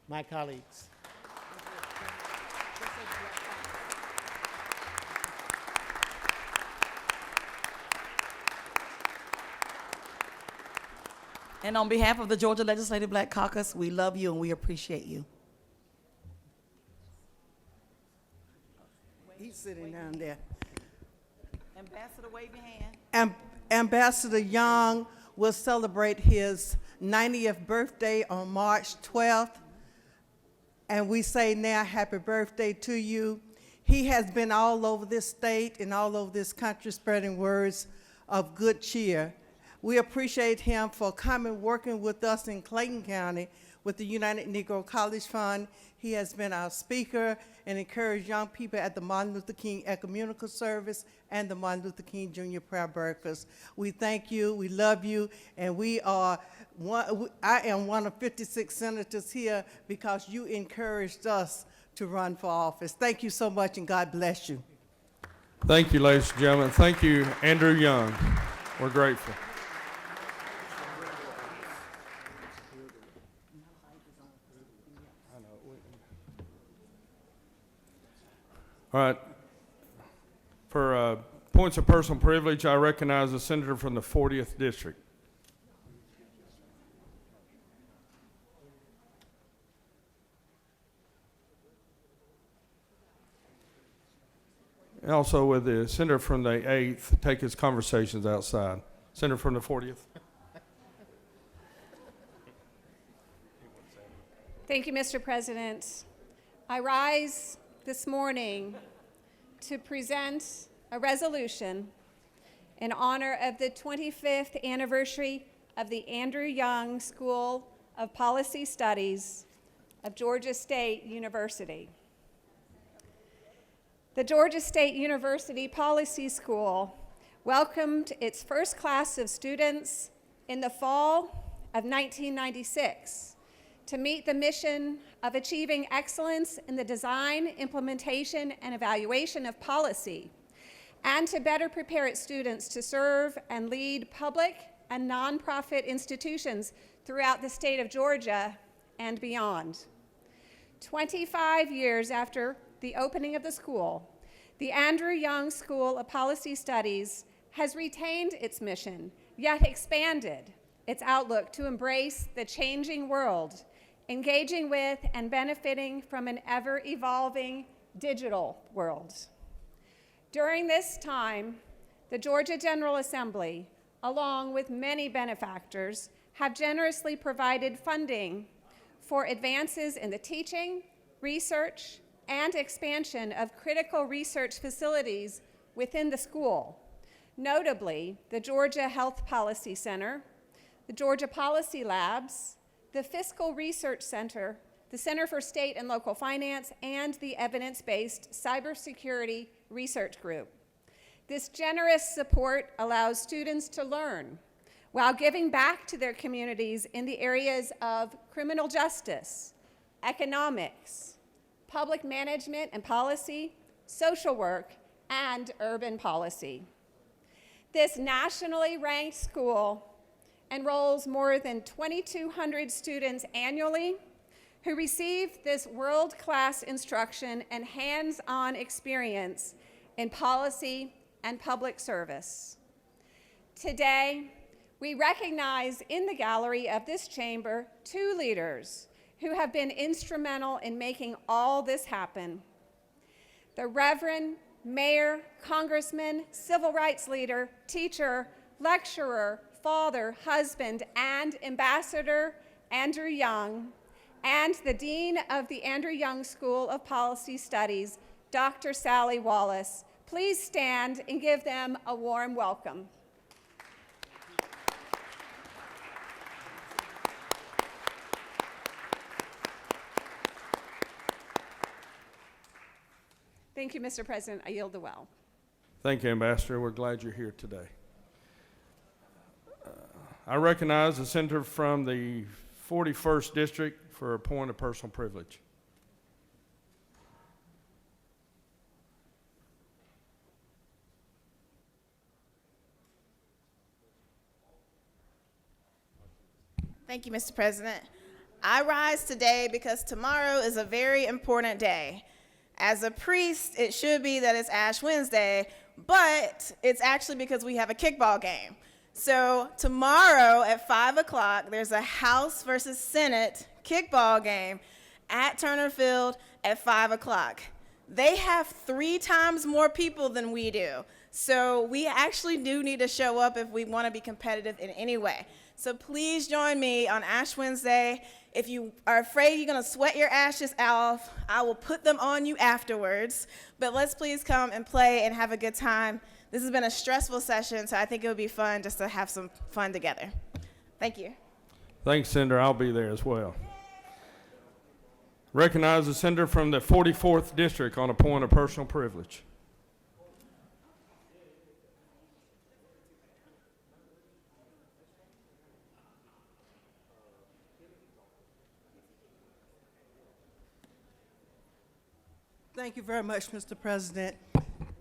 my colleagues. And on behalf of the Georgia Legislative Black Caucus, we love you and we appreciate you. He's sitting down there. Ambassador, wave your hand. Ambassador Young will celebrate his 90th birthday on March 12th. And we say now, happy birthday to you. He has been all over this state and all over this country spreading words of good cheer. We appreciate him for coming, working with us in Clayton County with the United Negro College Fund. He has been our speaker and encouraged young people at the Martin Luther King Ecumenical Service and the Martin Luther King Jr. Prayer Breakfast. We thank you, we love you, and I am one of 56 senators here because you encouraged us to run for office. Thank you so much, and God bless you. Thank you, ladies and gentlemen. Thank you, Andrew Young. We're grateful. All right. For points of personal privilege, I recognize the senator from the 40th District. And also with the senator from the 8th, take his conversations outside. Senator from the 40th. Thank you, Mr. President. I rise this morning to present a resolution in honor of the 25th anniversary of the Andrew Young School of Policy Studies of Georgia State University. The Georgia State University Policy School welcomed its first class of students in the fall of 1996 to meet the mission of achieving excellence in the design, implementation, and evaluation of policy, and to better prepare its students to serve and lead public and nonprofit institutions throughout the state of Georgia and beyond. 25 years after the opening of the school, the Andrew Young School of Policy Studies has retained its mission, yet expanded its outlook to embrace the changing world, engaging with and benefiting from an ever-evolving digital world. During this time, the Georgia General Assembly, along with many benefactors, have generously provided funding for advances in the teaching, research, and expansion of critical research facilities within the school, notably the Georgia Health Policy Center, the Georgia Policy Labs, the Fiscal Research Center, the Center for State and Local Finance, and the Evidence-Based Cybersecurity Research Group. This generous support allows students to learn while giving back to their communities in the areas of criminal justice, economics, public management and policy, social work, and urban policy. This nationally ranked school enrolls more than 2,200 students annually who receive this world-class instruction and hands-on experience in policy and public service. Today, we recognize in the gallery of this chamber 2 leaders who have been instrumental in making all this happen. The Reverend Mayor, Congressman, civil rights leader, teacher, lecturer, father, husband, and Ambassador Andrew Young, and the Dean of the Andrew Young School of Policy Studies, Dr. Sally Wallace. Please stand and give them a warm welcome. Thank you, Mr. President. I yield the well. Thank you, Ambassador. We're glad you're here today. I recognize the senator from the 41st District for a point of personal privilege. Thank you, Mr. President. I rise today because tomorrow is a very important day. As a priest, it should be that it's Ash Wednesday, but it's actually because we have a kickball game. So tomorrow at 5 o'clock, there's a House versus Senate kickball game at Turner Field at 5 o'clock. They have 3 times more people than we do. So we actually do need to show up if we want to be competitive in any way. So please join me on Ash Wednesday. If you are afraid you're going to sweat your ashes off, I will put them on you afterwards. But let's please come and play and have a good time. This has been a stressful session, so I think it would be fun just to have some fun together. Thank you. Thanks, Senator. I'll be there as well. Recognize the senator from the 44th District on a point of personal privilege. Thank you very much, Mr. President.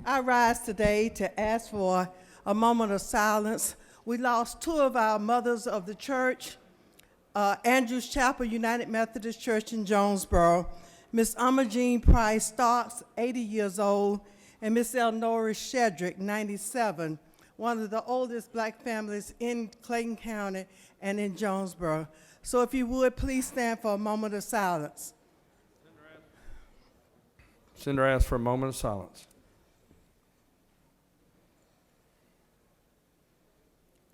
I rise today to ask for a moment of silence. We lost 2 of our mothers of the church, Andrews Chapel United Methodist Church in Jonesboro, Miss Imogene Price Starks, 80 years old, and Miss Elnora Shedrick, 97, one of the oldest black families in Clayton County and in Jonesboro. So if you would, please stand for a moment of silence. Senator asks for a moment of silence.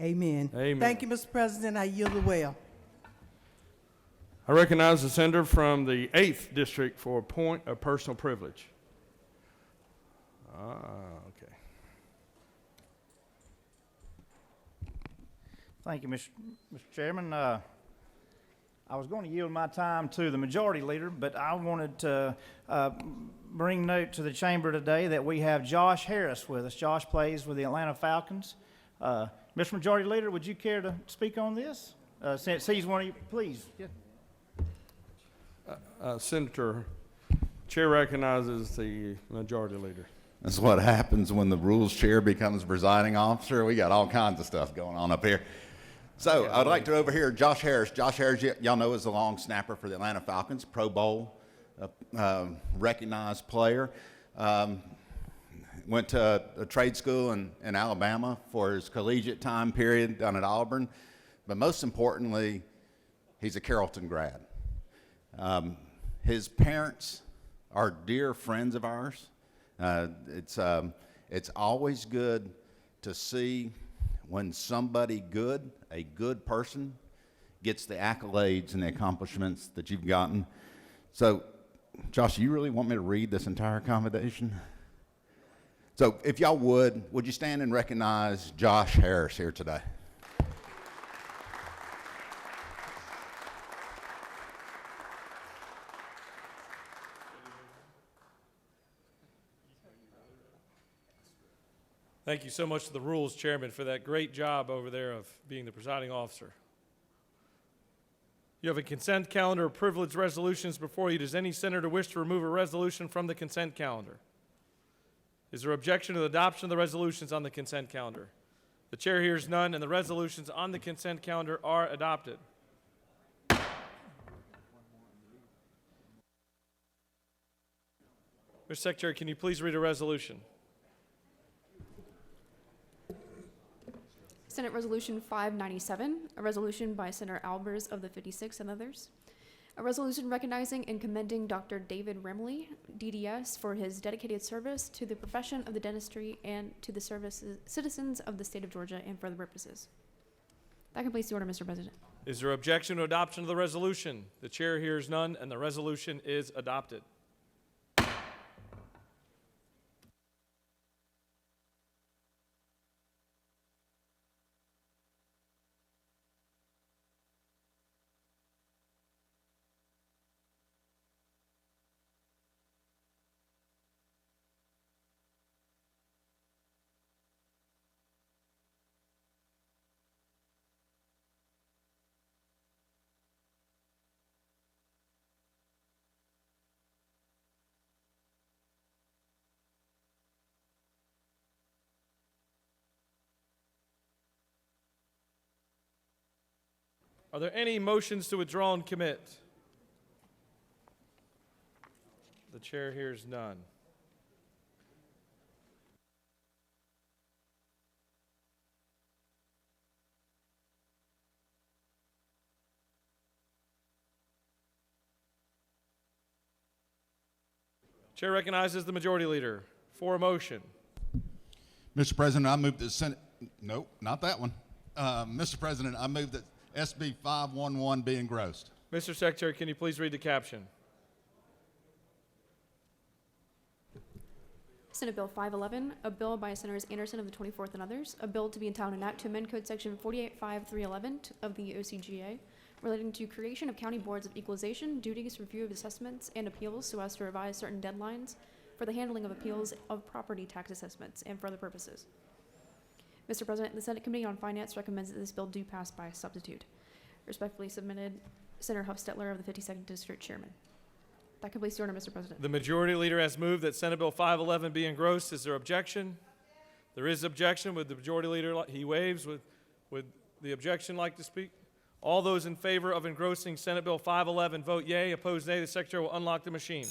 Amen. Amen. Thank you, Mr. President. I yield the well. I recognize the senator from the 8th District for a point of personal privilege. Okay. Thank you, Mr. Chairman. I was going to yield my time to the majority leader, but I wanted to bring note to the chamber today that we have Josh Harris with us. Josh plays with the Atlanta Falcons. Mr. Majority Leader, would you care to speak on this? Since he's one of you, please. Yeah. Senator, Chair recognizes the majority leader. That's what happens when the rules chair becomes presiding officer. We got all kinds of stuff going on up here. So I'd like to overhear Josh Harris. Josh Harris, y'all know, is the long snapper for the Atlanta Falcons, Pro Bowl, recognized player. Went to a trade school in Alabama for his collegiate time period down at Auburn. But most importantly, he's a Carrollton grad. His parents are dear friends of ours. It's always good to see when somebody good, a good person, gets the accolades and the accomplishments that you've gotten. So, Josh, you really want me to read this entire commendation? So, if y'all would you stand and recognize Josh Harris here today? Thank you so much to the Rules Chairman for that great job over there of being the presiding officer. You have a consent calendar of privileged resolutions before you. Does any senator wish to remove a resolution from the consent calendar? Is there objection to the adoption of the resolutions on the consent calendar? The chair hears none, and the resolutions on the consent calendar are adopted. Mr. Secretary, can you please read a resolution? Senate Resolution 597, a resolution by Senator Albers of the 56th and others. A resolution recognizing and commending Dr. David Remley, DDS, for his dedicated service to the profession of the dentistry and to the citizens of the state of Georgia and for other purposes. That completes the order, Mr. President. Is there objection to adoption of the resolution? The chair hears none, and the resolution is adopted. Are there any motions to withdraw and commit? The chair hears none. Chair recognizes the majority leader for a motion. Mr. President, I move that Senate, no, not that one. Mr. President, I move that SB 511 be engrossed. Mr. Secretary, can you please read the caption? Senate Bill 511, a bill by Senators Anderson of the 24th and others, a bill to be entitled an act to amend Code Section 485-311 of the OCGA relating to creation of county boards of equalization, duties, review of assessments, and appeals so as to revise certain deadlines for the handling of appeals of property tax assessments and for other purposes. Mr. President, the Senate Committee on Finance recommends that this bill do pass by substitute. Respectfully submitted, Senator Huffstetler of the 52nd District Chairman. That completes the order, Mr. President. The majority leader has moved that Senate Bill 511 be engrossed. Is there objection? There is objection. Would the majority leader, he waives, would the objection like to speak? All those in favor of engrossing Senate Bill 511 vote yea. Opposed nay. The Secretary will unlock the machine.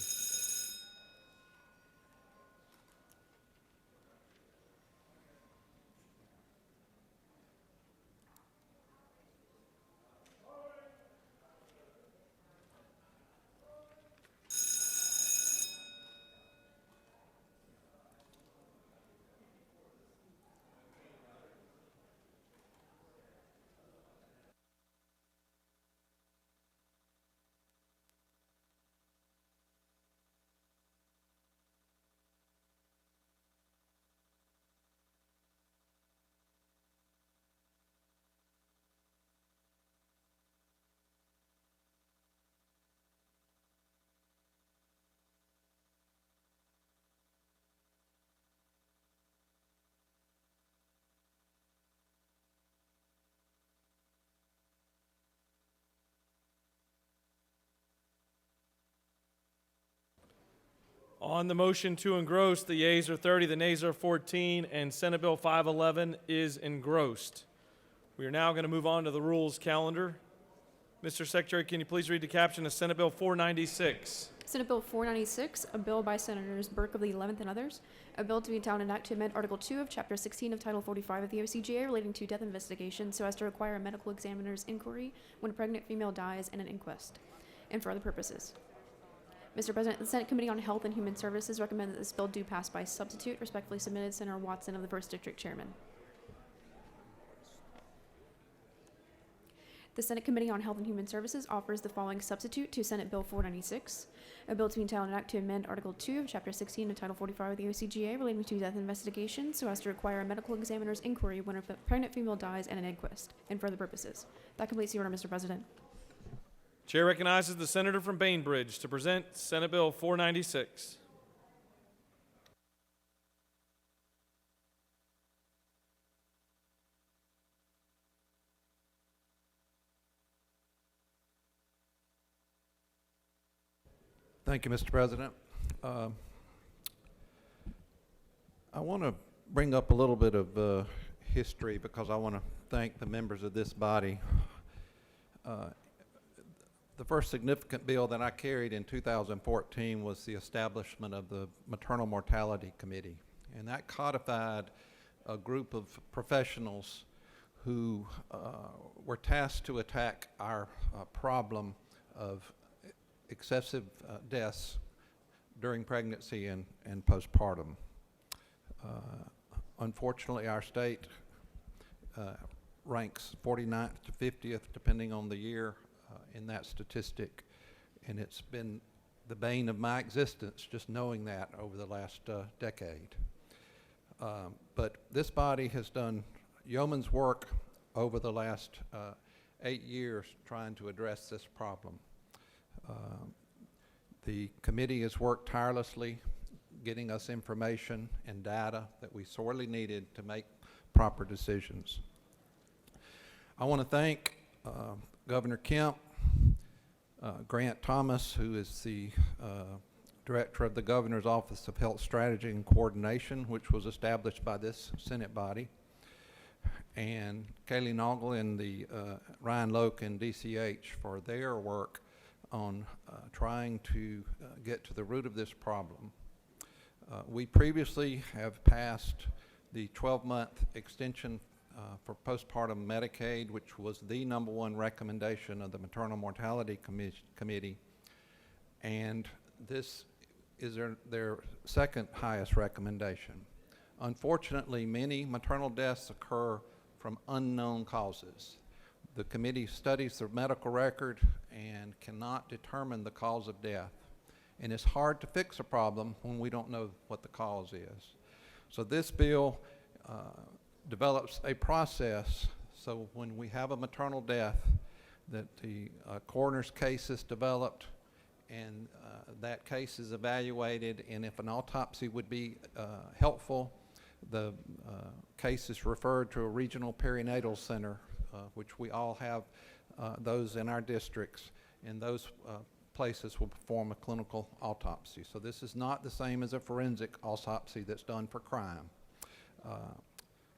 On the motion to engross, the yeas are 30, the nays are 14, and Senate Bill 511 is engrossed. We are now going to move on to the rules calendar. Mr. Secretary, can you please read the caption of Senate Bill 496? Senate Bill 496, a bill by Senators Burke of the 11th and others, a bill to be entitled an act to amend Article 2 of Chapter 16 of Title 45 of the OCGA relating to death investigation so as to require a medical examiner's inquiry when a pregnant female dies in an inquest, and for other purposes. Mr. President, the Senate Committee on Health and Human Services recommend that this bill do pass by substitute. Respectfully submitted, Senator Watson of the 1st District Chairman. The Senate Committee on Health and Human Services offers the following substitute to Senate Bill 496, a bill to be entitled an act to amend Article 2 of Chapter 16 of Title 45 of the OCGA relating to death investigation so as to require a medical examiner's inquiry when a pregnant female dies in an inquest, and for other purposes. That completes the order, Mr. President. Chair recognizes the senator from Bainbridge to present Senate Bill 496. Thank you, Mr. President. I want to bring up a little bit of history because I want to thank the members of this body. The first significant bill that I carried in 2014 was the establishment of the Maternal Mortality Committee, and that codified a group of professionals who were tasked to attack our problem of excessive deaths during pregnancy and postpartum. Unfortunately, our state ranks 49th to 50th, depending on the year, in that statistic, and it's been the bane of my existence just knowing that over the last decade. But this body has done yeoman's work over the last 8 years trying to address this problem. The committee has worked tirelessly getting us information and data that we sorely needed to make proper decisions. I want to thank Governor Kemp, Grant Thomas, who is the director of the Governor's Office of Health Strategy and Coordination, which was established by this Senate body, and Kaylee Noggle and the Ryan Loke and DCH for their work on trying to get to the root of this problem. We previously have passed the 12-month extension for postpartum Medicaid, which was the #1 recommendation of the Maternal Mortality Committee, and this is their second highest recommendation. Unfortunately, many maternal deaths occur from unknown causes. The committee studies the medical record and cannot determine the cause of death. And it's hard to fix a problem when we don't know what the cause is. So this bill develops a process so when we have a maternal death that the coroner's case is developed and that case is evaluated, and if an autopsy would be helpful, the case is referred to a regional perinatal center, which we all have those in our districts, and those places will perform a clinical autopsy. So this is not the same as a forensic autopsy that's done for crime.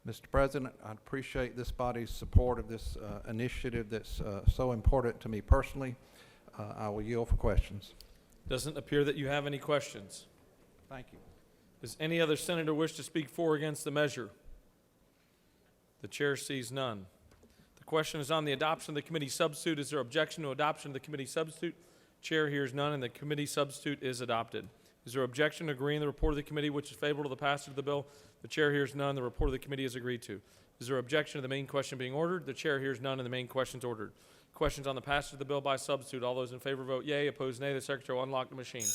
Mr. President, I appreciate this body's support of this initiative that's so important to me personally. I will yield for questions. Doesn't appear that you have any questions. Thank you. Does any other senator wish to speak for or against the measure? The chair sees none. The question is on the adoption of the committee substitute. Is there objection to adoption of the committee substitute? Chair hears none, and the committee substitute is adopted. Is there objection to agreeing the report of the committee which is favorable to the passage of the bill? The chair hears none. The report of the committee is agreed to. Is there objection to the main question being ordered? The chair hears none, and the main question is ordered. Questions on the passage of the bill by substitute. All those in favor vote yea. Opposed, nay. The secretary will unlock the machine.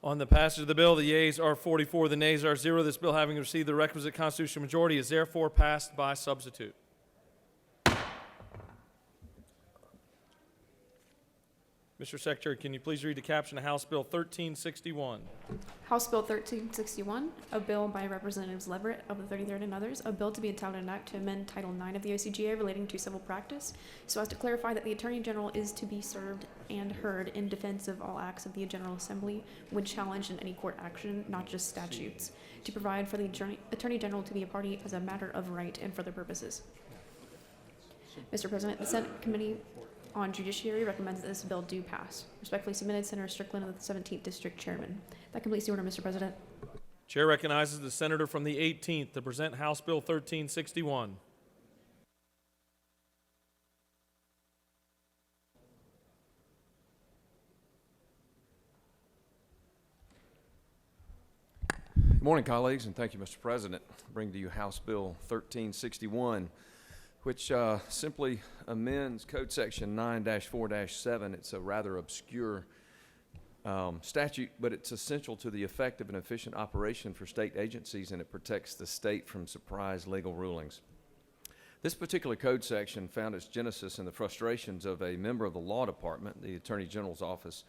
On the passage of the bill, the yeas are 44, the nays are 0. This bill, having received the requisite constitutional majority, is therefore passed by substitute. Mr. Secretary, can you please read the caption of House Bill 1361? House Bill 1361, a bill by Representatives Leverett of the 33rd and others, a bill to be entitled an act to amend Title IX of the OCGA relating to civil practice, so as to clarify that the Attorney General is to be served and heard in defense of all acts of the General Assembly when challenged in any court action, not just statutes, to provide for the Attorney General to be a party as a matter of right and for other purposes. Mr. President, the Senate Committee on Judiciary recommends that this bill do pass. Respectfully submitted, Senator Strickland of the 17th District Chairman. That completes the order, Mr. President. Chair recognizes the senator from the 18th to present House Bill 1361. Good morning, colleagues, and thank you, Mr. President. I bring to you House Bill 1361, which simply amends Code Section 9-4-7. It's a rather obscure statute, but it's essential to the effective and efficient operation for state agencies, and it protects the state from surprise legal rulings. This particular code section found its genesis in the frustrations of a member of the law department, the Attorney General's office,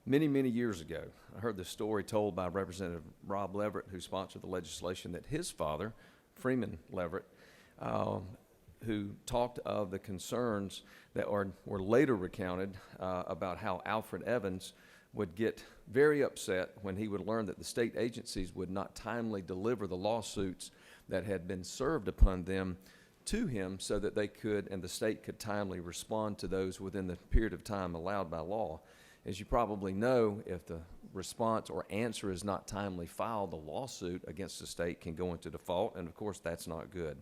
many, many years ago. I heard this story told by Representative Rob Leverett, who sponsored the legislation, that his father, Freeman Leverett, who talked of the concerns that were later recounted about how Alfred Evans would get very upset when he would learn that the state agencies would not timely deliver the lawsuits that had been served upon them to him so that they could and the state could timely respond to those within the period of time allowed by law. As you probably know, if the response or answer is not timely filed, the lawsuit against the state can go into default, and of course that's not good.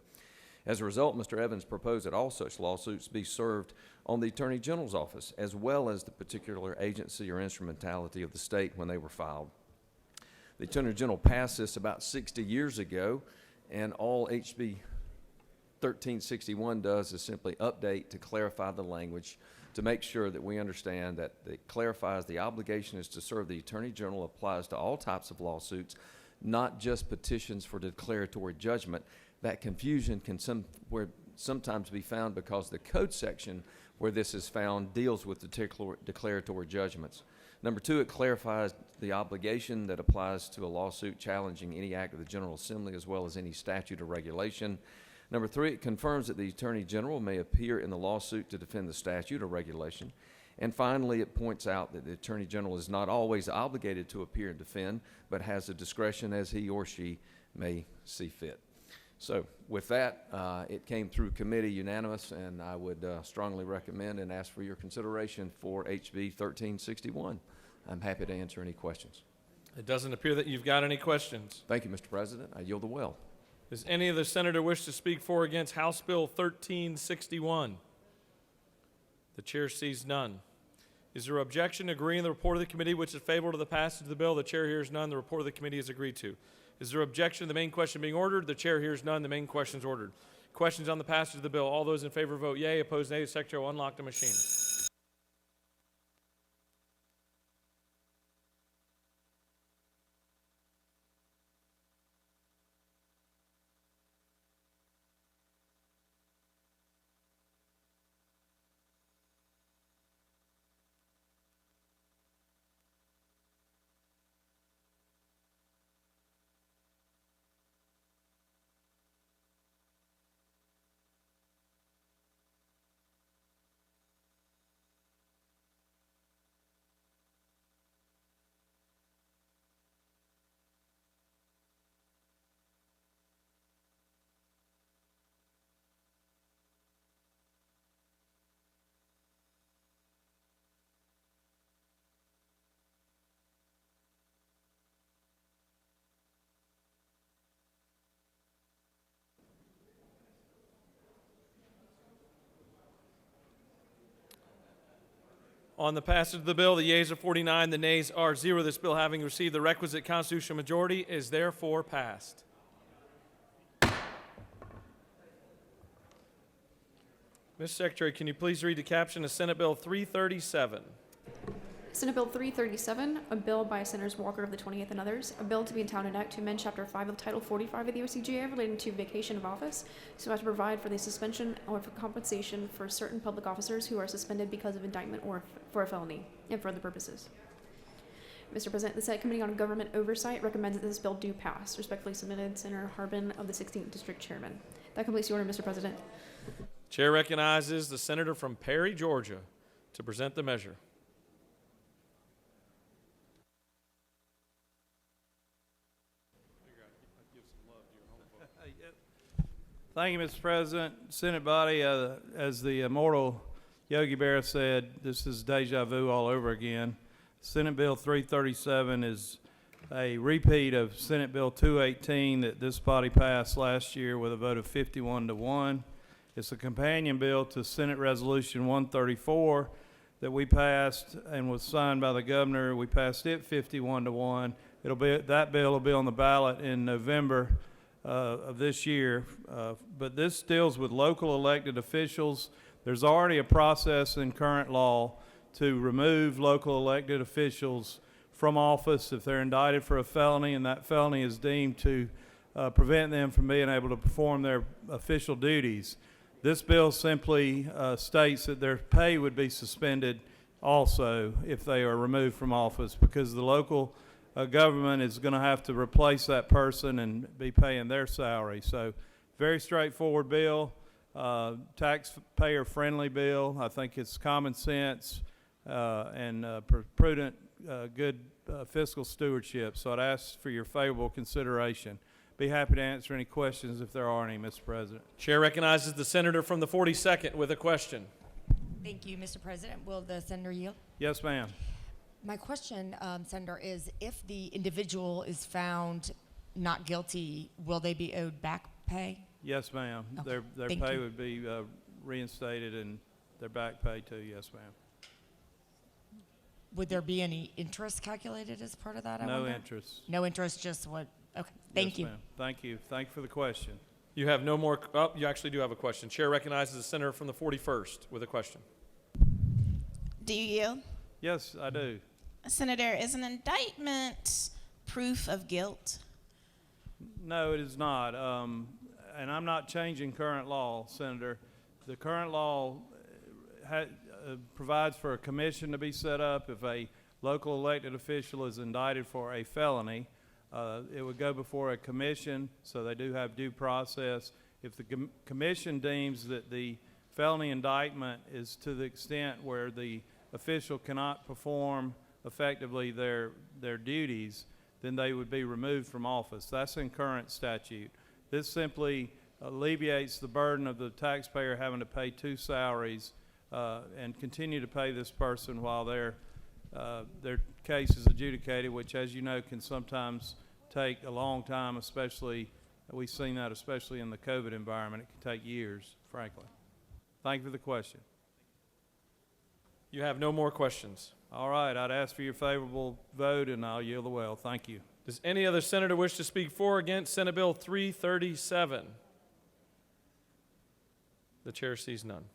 As a result, Mr. Evans proposed that all such lawsuits be served on the Attorney General's office, as well as the particular agency or instrumentality of the state when they were filed. The Attorney General passed this about 60 years ago, and all HB 1361 does is simply update to clarify the language to make sure that we understand that it clarifies the obligation is to serve the Attorney General applies to all types of lawsuits, not just petitions for declaratory judgment. That confusion can sometimes be found because the code section where this is found deals with declaratory judgments. Number two, it clarifies the obligation that applies to a lawsuit challenging any act of the General Assembly as well as any statute or regulation. Number three, it confirms that the Attorney General may appear in the lawsuit to defend the statute or regulation. And finally, it points out that the Attorney General is not always obligated to appear and defend, but has the discretion as he or she may see fit. So with that, it came through committee unanimous, and I would strongly recommend and ask for your consideration for HB 1361. I'm happy to answer any questions. It doesn't appear that you've got any questions. Thank you, Mr. President. I yield the well. Does any other senator wish to speak for or against House Bill 1361? The chair sees none. Is there objection to agreeing the report of the committee which is favorable to the passage of the bill? The chair hears none. The report of the committee is agreed to. Is there objection to the main question being ordered? The chair hears none. The main question is ordered. Questions on the passage of the bill. All those in favor vote yea. Opposed nay. The secretary will unlock the machine. On the passage of the bill, the yeas are 49, the nays are 0. This bill, having received the requisite constitutional majority, is therefore passed. Mr. Secretary, can you please read the caption of Senate Bill 337? Senate Bill 337, a bill by Senators Walker of the 20th and others, a bill to be entitled an act to amend Chapter 5 of Title 45 of the OCGA relating to vacation of office so as to provide for the suspension or for compensation for certain public officers who are suspended because of indictment or for a felony and for other purposes. Mr. President, the Senate Committee on Government Oversight recommends that this bill do pass. Respectfully submitted, Senator Harbin of the 16th District Chairman. That completes the order, Mr. President. Chair recognizes the senator from Perry, Georgia, to present the measure. Thank you, Mr. President. Senate body, as the immortal Yogi Berra said, this is deja vu all over again. Senate Bill 337 is a repeat of Senate Bill 218 that this body passed last year with a vote of 51-1. It's a companion bill to Senate Resolution 134 that we passed and was signed by the governor. We passed it 51-1. That bill will be on the ballot in November of this year, but this deals with local elected officials. There's already a process in current law to remove local elected officials from office if they're indicted for a felony and that felony is deemed to prevent them from being able to perform their official duties. This bill simply states that their pay would be suspended also if they are removed from office, because the local government is going to have to replace that person and be paying their salary. So very straightforward bill, taxpayer-friendly bill. I think it's common sense and prudent, good fiscal stewardship. So I'd ask for your favorable consideration. Be happy to answer any questions if there are any, Mr. President. Chair recognizes the senator from the 42nd with a question. Thank you, Mr. President. Will the senator yield? Yes, ma'am. My question, Senator, is if the individual is found not guilty, will they be owed back pay? Yes, ma'am. Okay, Their thank pay you. would be reinstated and their back pay too, yes, ma'am. Would there be any interest calculated as part of that? I No wonder? interest. No interest, just what? Okay, thank Yes, you. ma'am. Thank you. Thank you for the question. You have no more, oh, you actually do have a question. Chair recognizes the senator from the 41st with a question. Do you yield? Yes, I do. Senator, is an indictment proof of guilt? No, it is not. And I'm not changing current law, Senator. The current law provides for a commission to be set up. If a local elected official is indicted for a felony, it would go before a commission, so they do have due process. If the commission deems that the felony indictment is to the extent where the official cannot perform effectively their duties, then they would be removed from office. That's in current statute. This simply alleviates the burden of the taxpayer having to pay two salaries and continue to pay this person while their case is adjudicated, which, as you know, can sometimes take a long time, especially, we've seen that especially in the COVID environment. It can take years, frankly. Thank you for the question. You have no more questions. All right, I'd ask for your favorable vote, and I'll yield the well. Thank you. Does any other senator wish to speak for or against Senate Bill 337? The chair sees none.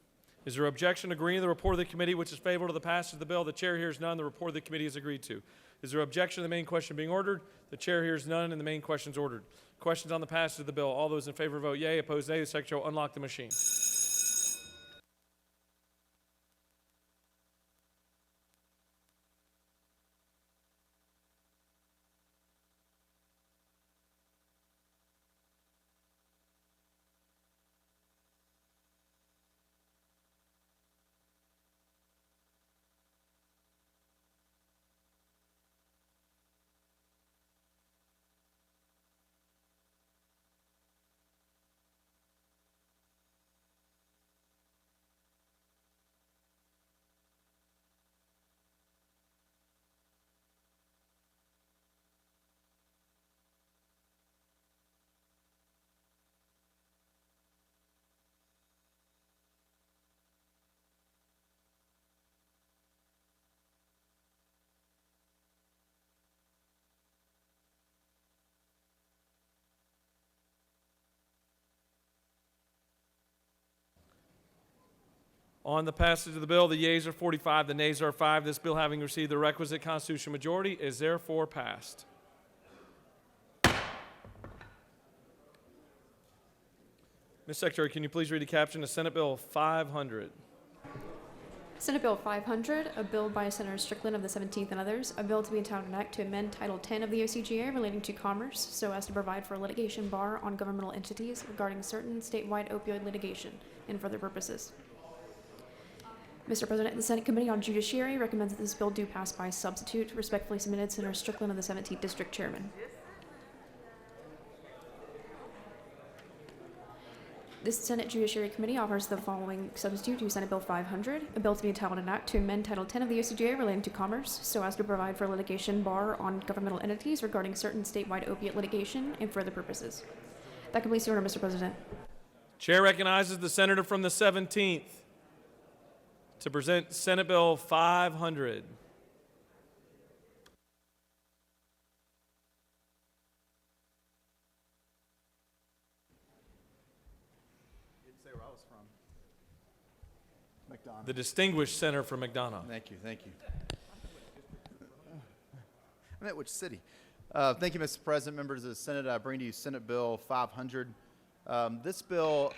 Is there objection agreeing to the report of the committee which is favorable to the passage of the bill? The chair hears none. The report of the committee is agreed to. Is there objection to the main question being ordered? The chair hears none, and the main question is ordered. Questions on the passage of the bill? All those in favor vote yea. Opposed, nay. The secretary will unlock the machine. On the passage of the bill, the yeas are 45, the nays are 5. This bill, having received the requisite constitutional majority, is therefore passed. Ms. Secretary, can you please read the caption of Senate Bill 500? Senate Bill 500, a bill by Senator Strickland of the 17th and others, a bill to be entitled an act to amend Title 10 of the OCGA relating to commerce so as to provide for a litigation bar on governmental entities regarding certain statewide opioid litigation and for other purposes. Mr. President, the Senate Committee on Judiciary recommends that this bill do pass by substitute. Respectfully submitted, Senator Strickland of the 17th District Chairman. This Senate Judiciary Committee offers the following substitute to Senate Bill 500, a bill to be entitled an act to amend Title 10 of the OCGA relating to commerce so as to provide for a litigation bar on governmental entities regarding certain statewide opiate litigation and for other purposes. That completes the order, Mr. President. Chair recognizes the senator from the 17th to present Senate Bill 500. The distinguished senator from McDonough. Thank you, thank you. I meant which city? Thank you, Mr. President, members of the Senate. I bring to you Senate Bill 500. This bill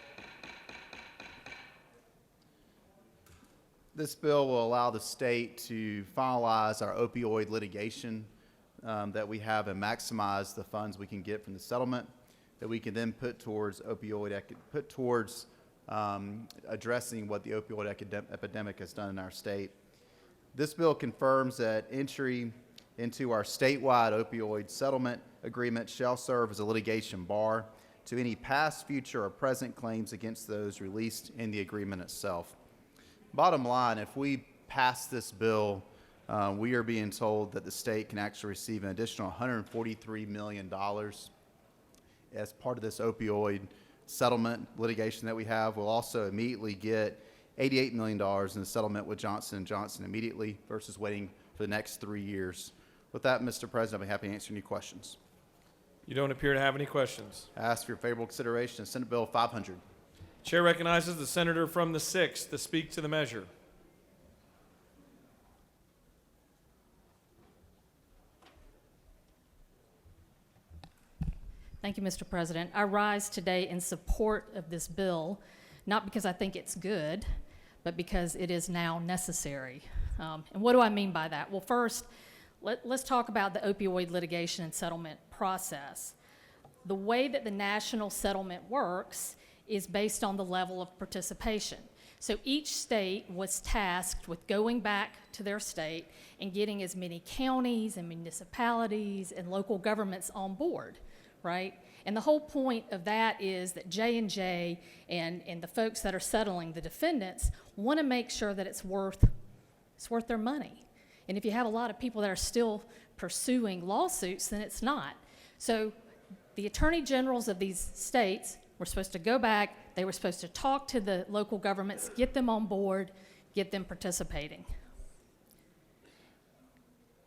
will allow the state to finalize our opioid litigation that we have and maximize the funds we can get from the settlement that we can then put towards addressing what the opioid epidemic has done in our state. This bill confirms that entry into our statewide opioid settlement agreement shall serve as a litigation bar to any past, future, or present claims against those released in the agreement itself. Bottom line, if we pass this bill We are being told that the state can actually receive an additional $143 million as part of this opioid settlement litigation that we have. We'll also immediately get $88 million in the settlement with Johnson & Johnson immediately versus waiting for the next 3 years. With that, Mr. President, I'll be happy to answer any questions. You don't appear to have any questions. I ask for your favorable consideration of Senate Bill 500. Chair recognizes the senator from the 6th to speak to the measure. Thank you, Mr. President. I rise today in support of this bill, not because I think it's good, but because it is now necessary. And what do I mean by that? Well, first, let's talk about the opioid litigation and settlement process. The way that the national settlement works is based on the level of participation. So each state was tasked with going back to their state and getting as many counties and municipalities and local governments on board, right? And the whole point of that is that J&J and the folks that are settling, the defendants, want to make sure that it's worth their money. And if you have a lot of people that are still pursuing lawsuits, then it's not. So the attorney generals of these states were supposed to go back, they were supposed to talk to the local governments, get them on board, get them participating.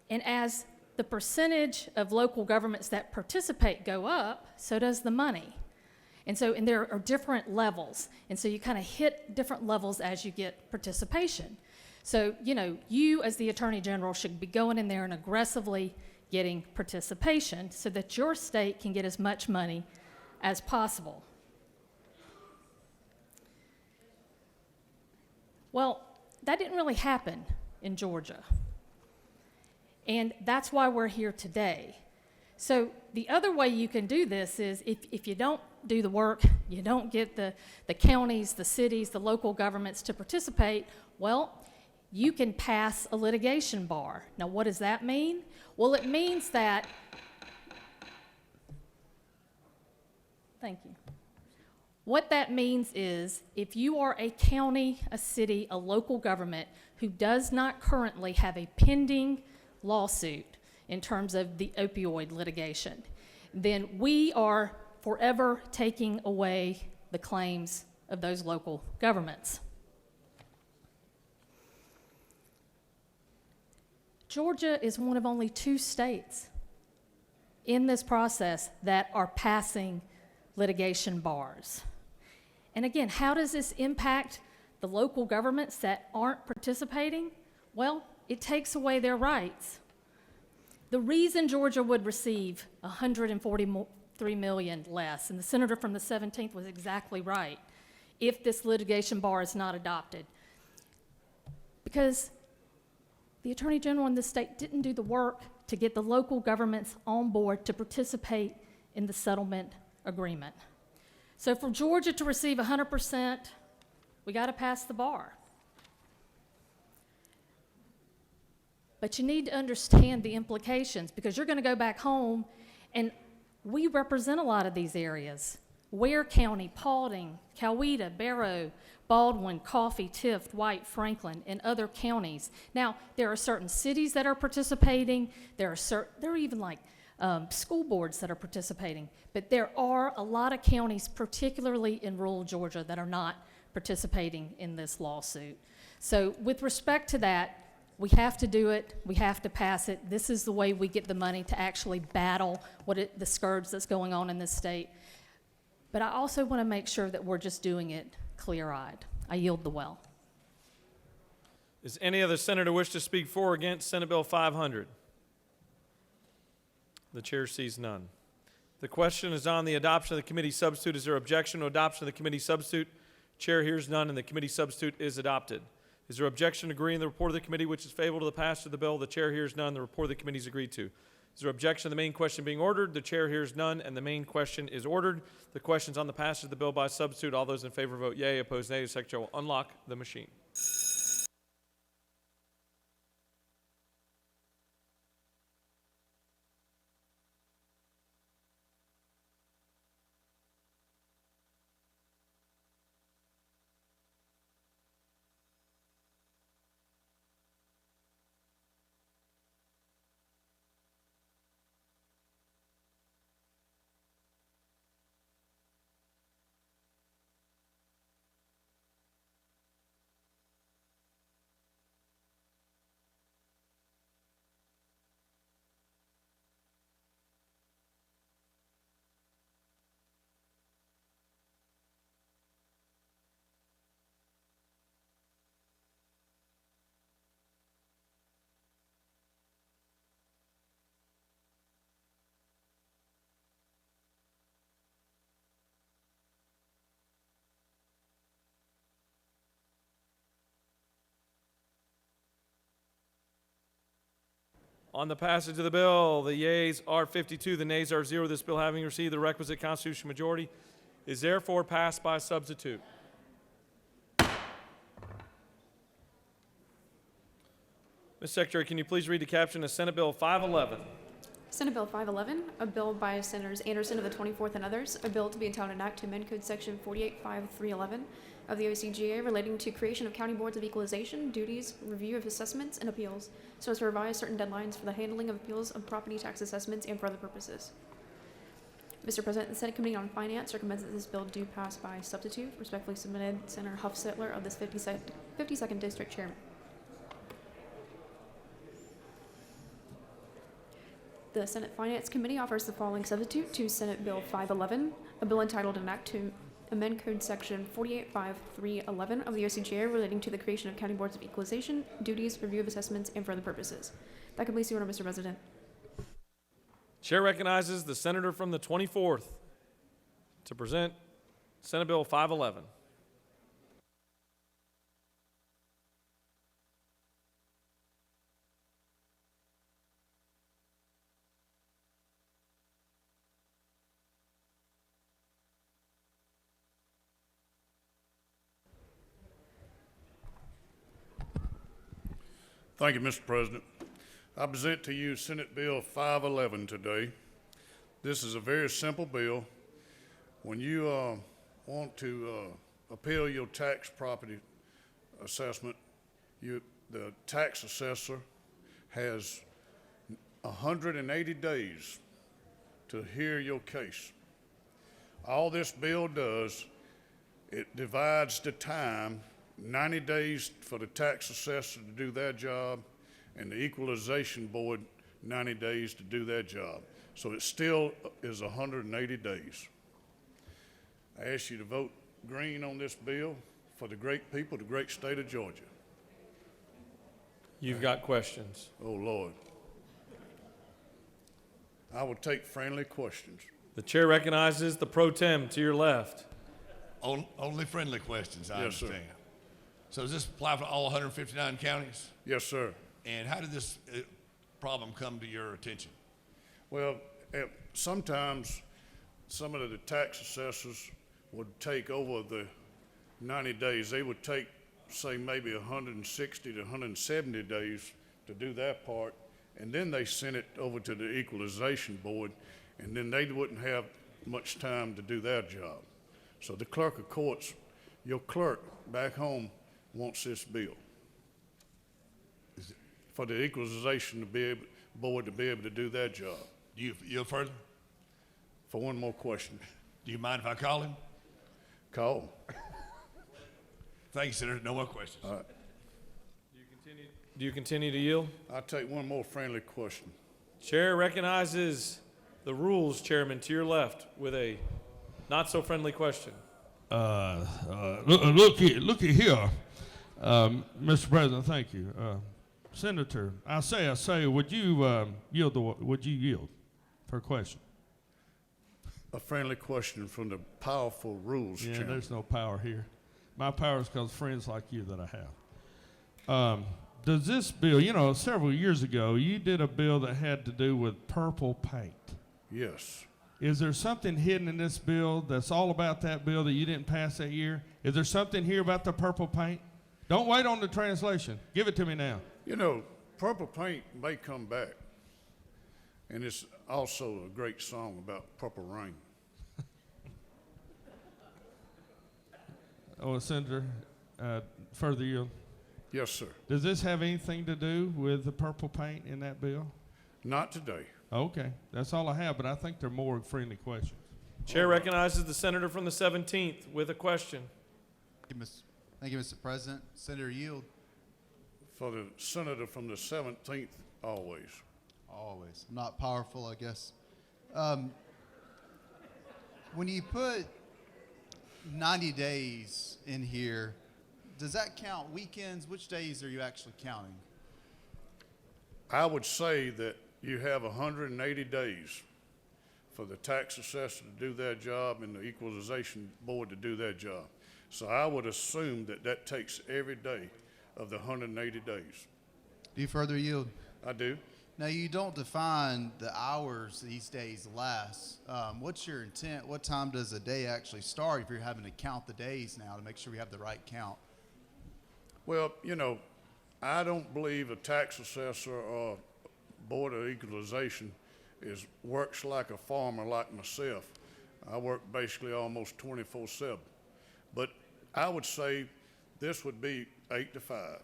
And as the percentage of local governments that participate go up, so does the money. And there are different levels. And so you kind of hit different levels as you get participation. So, you as the Attorney General should be going in there and aggressively getting participation so that your state can get as much money as possible. Well, that didn't really happen in Georgia. And that's why we're here today. So the other way you can do this is if you don't do the work, you don't get the counties, the cities, the local governments to participate, well, you can pass a litigation bar. Now, what does that mean? Well, it means that, thank you. What that means is if you are a county, a city, a local government who does not currently have a pending lawsuit in terms of the opioid litigation, then we are forever taking away the claims of those local governments. Georgia is one of only 2 states in this process that are passing litigation bars. And again, how does this impact the local governments that aren't participating? Well, it takes away their rights. The reason Georgia would receive $143 million less, and the senator from the 17th was exactly right, if this litigation bar is not adopted, because the Attorney General in this state didn't do the work to get the local governments on board to participate in the settlement agreement. So for Georgia to receive 100%, we got to pass the bar. But you need to understand the implications, because you're going to go back home, and we represent a lot of these areas. Ware County, Paulding, Coweta, Barrow, Baldwin, Coffee, Tift, White, Franklin, and other counties. Now, there are certain cities that are participating. There are even like school boards that are participating. But there are a lot of counties, particularly in rural Georgia, that are not participating in this lawsuit. So with respect to that, we have to do it. We have to pass it. This is the way we get the money to actually battle the scourge that's going on in this state. But I also want to make sure that we're just doing it clear-eyed. I yield the well. Does any other senator wish to speak for or against Senate Bill 500? The chair sees none. The question is on the adoption of the committee substitute. Is there objection to adoption of the committee substitute? Chair hears none, and the committee substitute is adopted. Is there objection to agreeing to the report of the committee which is favorable to the passage of the bill? The chair hears none. The report of the committee is agreed to. Is there objection to the main question being ordered? The chair hears none, and the main question is ordered. The questions on the passage of the bill by substitute. All those in favor vote yea. Opposed, nay. The secretary will unlock the machine. On the passage of the bill, the yeas are 52, the nays are 0. This bill, having received the requisite constitutional majority, is therefore passed by substitute. Ms. Secretary, can you please read the caption of Senate Bill 511? Senate Bill 511, a bill by Senators Anderson of the 24th and others, a bill to be entitled an act to amend Code Section 485311 of the OCGA relating to creation of county boards of equalization, duties, review of assessments, and appeals, so as to revise certain deadlines for the handling of appeals of property tax assessments and for other purposes. Mr. President, the Senate Committee on Finance recommends that this bill do pass by substitute. Respectfully submitted, Senator Huffstetler of this 52nd District Chairman. The Senate Finance Committee offers the following substitute to Senate Bill 511, a bill entitled an act to amend Code Section 485311 of the OCGA relating to the creation of county boards of equalization, duties, review of assessments, and for other purposes. That completes the order, Mr. President. Chair recognizes the senator from the 24th to present Senate Bill 511. Thank you, Mr. President. I present to you Senate Bill 511 today. This is a very simple bill. When you want to appeal your tax property assessment, the tax assessor has 180 days to hear your case. All this bill does, it divides the time, 90 days for the tax assessor to do their job, and the equalization board 90 days to do their job. So it still is 180 days. I ask you to vote green on this bill for the great people, the great state of Georgia. You've got questions. Oh, Lord. I will take friendly questions. The chair recognizes the pro tem to your left. Only friendly questions, I Yes, understand. sir. So does this apply for all 159 counties? Yes, sir. And how did this problem come to your attention? Well, sometimes some of the tax assessors would take over the 90 days. They would take, say, maybe 160 to 170 days to do that part, and then they sent it over to the equalization board, and then they wouldn't have much time to do their job. So the clerk of courts, your clerk back home, wants this bill for the equalization board to be able to do their job. Do you yield further? For one more question. Do you mind if I call him? Call. Thank you, Senator. No more questions. All right. Do you continue to yield? I'll take one more friendly question. Chair recognizes the rules chairman to your left with a not so friendly question. Look here, Mr. President. Thank you, Senator. I say, would you yield for a question? A friendly question from the powerful rules Yeah, chairman. there's no power here. My power is because of friends like you that I have. Does this bill, several years ago, you did a bill that had to do with purple paint. Yes. Is there something hidden in this bill that's all about that bill that you didn't pass that year? Is there something here about the purple paint? Don't wait on the translation. Give it to me now. Purple paint may come back. And it's also a great song about purple rain. Senator, further yield. Yes, sir. Does this have anything to do with the purple paint in that bill? Not today. Okay, that's all I have, but I think they're more friendly questions. Chair recognizes the senator from the 17th with a question. Thank you, Mr. President. Senator Yield. For the senator from the 17th, always. Always. Not powerful, I guess. When you put 90 days in here, does that count weekends? Which days are you actually counting? I would say that you have 180 days for the tax assessor to do their job and the equalization board to do their job. So I would assume that that takes every day of the 180 days. Do you further yield? I do. Now, you don't define the hours these days last. What's your intent? What time does a day actually start if you're having to count the days now to make sure we have the right count? Well, you know, I don't believe a tax assessor or board of equalization works like a farmer like myself. I work basically almost 24/7. But I would say this would be 8 to 5.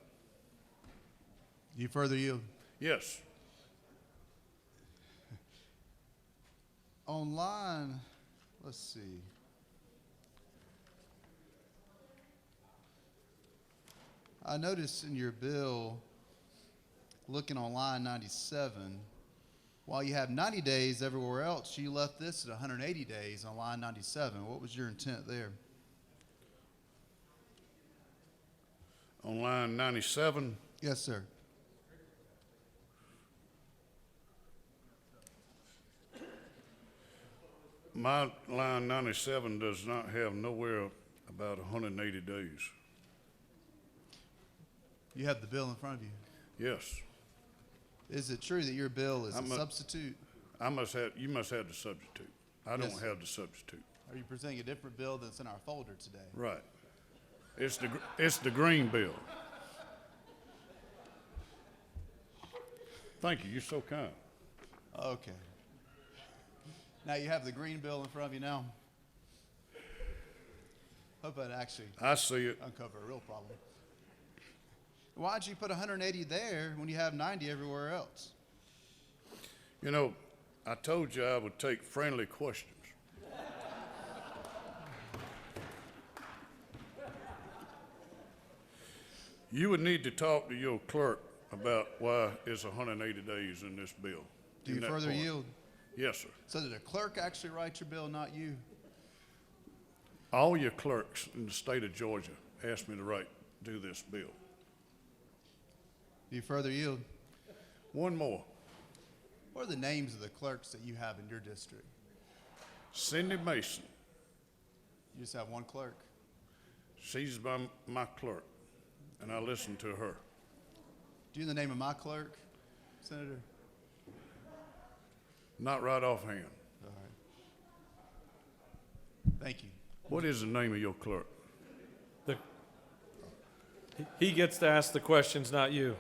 You further yield? Yes. Online, let's see. I noticed in your bill, looking on line 97, while you have 90 days everywhere else, you left this at 180 days on line 97. What was your intent there? On line 97? Yes, sir. My line 97 does not have nowhere about 180 days. You have the bill in front of you. Yes. Is it true that your bill is a substitute? You must have the substitute. I don't have the substitute. Are you presenting a different bill that's in our folder today? Right. It's the green bill. Thank you. You're so kind. Okay. Now you have the green bill in front of you now. Hope I'd actually I see it. uncover a real problem. Why'd you put 180 there when you have 90 everywhere else? You know, I told you I would take friendly questions. You would need to talk to your clerk about why it's 180 days in this bill. Do you in that further part. yield? Yes, sir. So did a clerk actually write your bill, not you? All your clerks in the state of Georgia asked me to do this bill. Do you further yield? One more. What are the names of the clerks that you have in your district? Cindy Mason. You just have one clerk? She's my clerk, and I listen to her. Do you know the name of my clerk, Senator? Not right offhand. All right. Thank you. What is the name of your clerk? He gets to ask the questions, not you.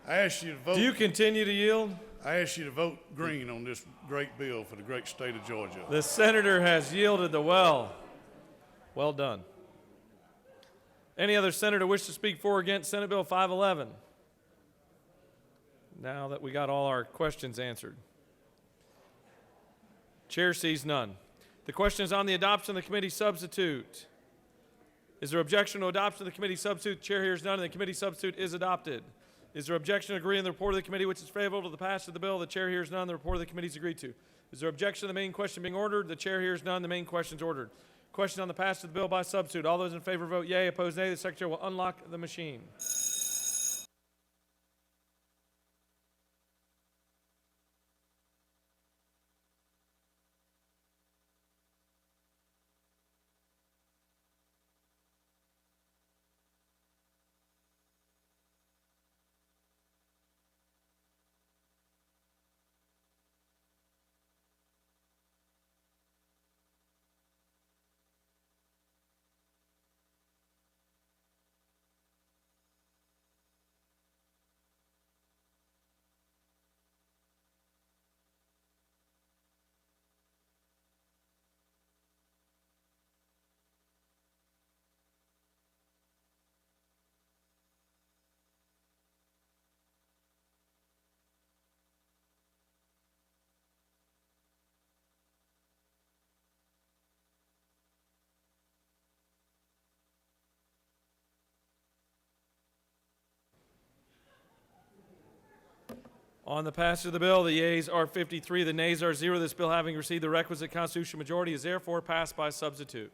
I ask you to vote. Do you continue to yield? I ask you to vote green on this great bill for the great state of Georgia. The senator has yielded the well. Well done. Any other senator wish to speak for or against Senate Bill 511? Now that we got all our questions answered. Chair sees none. The question is on the adoption of the committee substitute. Is there objection to adoption of the committee substitute? The chair hears none, and the committee substitute is adopted. Is there objection to agree in the report of the committee which is favorable to the passage of the bill? The chair hears none, the report of the committee is agreed to. Is there objection to the main question being ordered? The chair hears none, the main question is ordered. Question on the passage of the bill by substitute. All those in favor vote yea, opposed nay. The secretary will unlock the machine. On the passage of the bill, the yeas are 53, the nays are 0. This bill, having received the requisite constitutional majority, is therefore passed by substitute.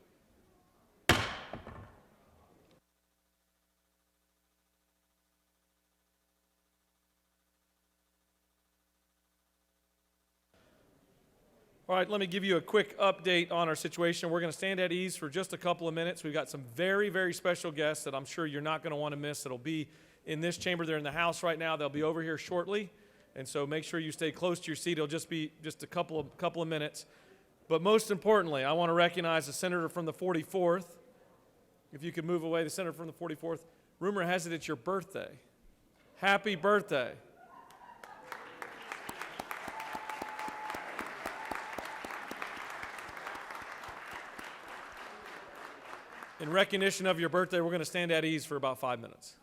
All right, let me give you a quick update on our situation. We're going to stand at ease for just a couple of minutes. We've got some very, very special guests that I'm sure you're not going to want to miss that'll be in this chamber. They're in the house right now. They'll be over here shortly. And so make sure you stay close to your seat. It'll just be just a couple of minutes. But most importantly, I want to recognize the senator from the 44th. If you could move away, the senator from the 44th. Rumor has it it's your birthday. Happy birthday. In recognition of your birthday, we're going to stand at ease for about 5 minutes.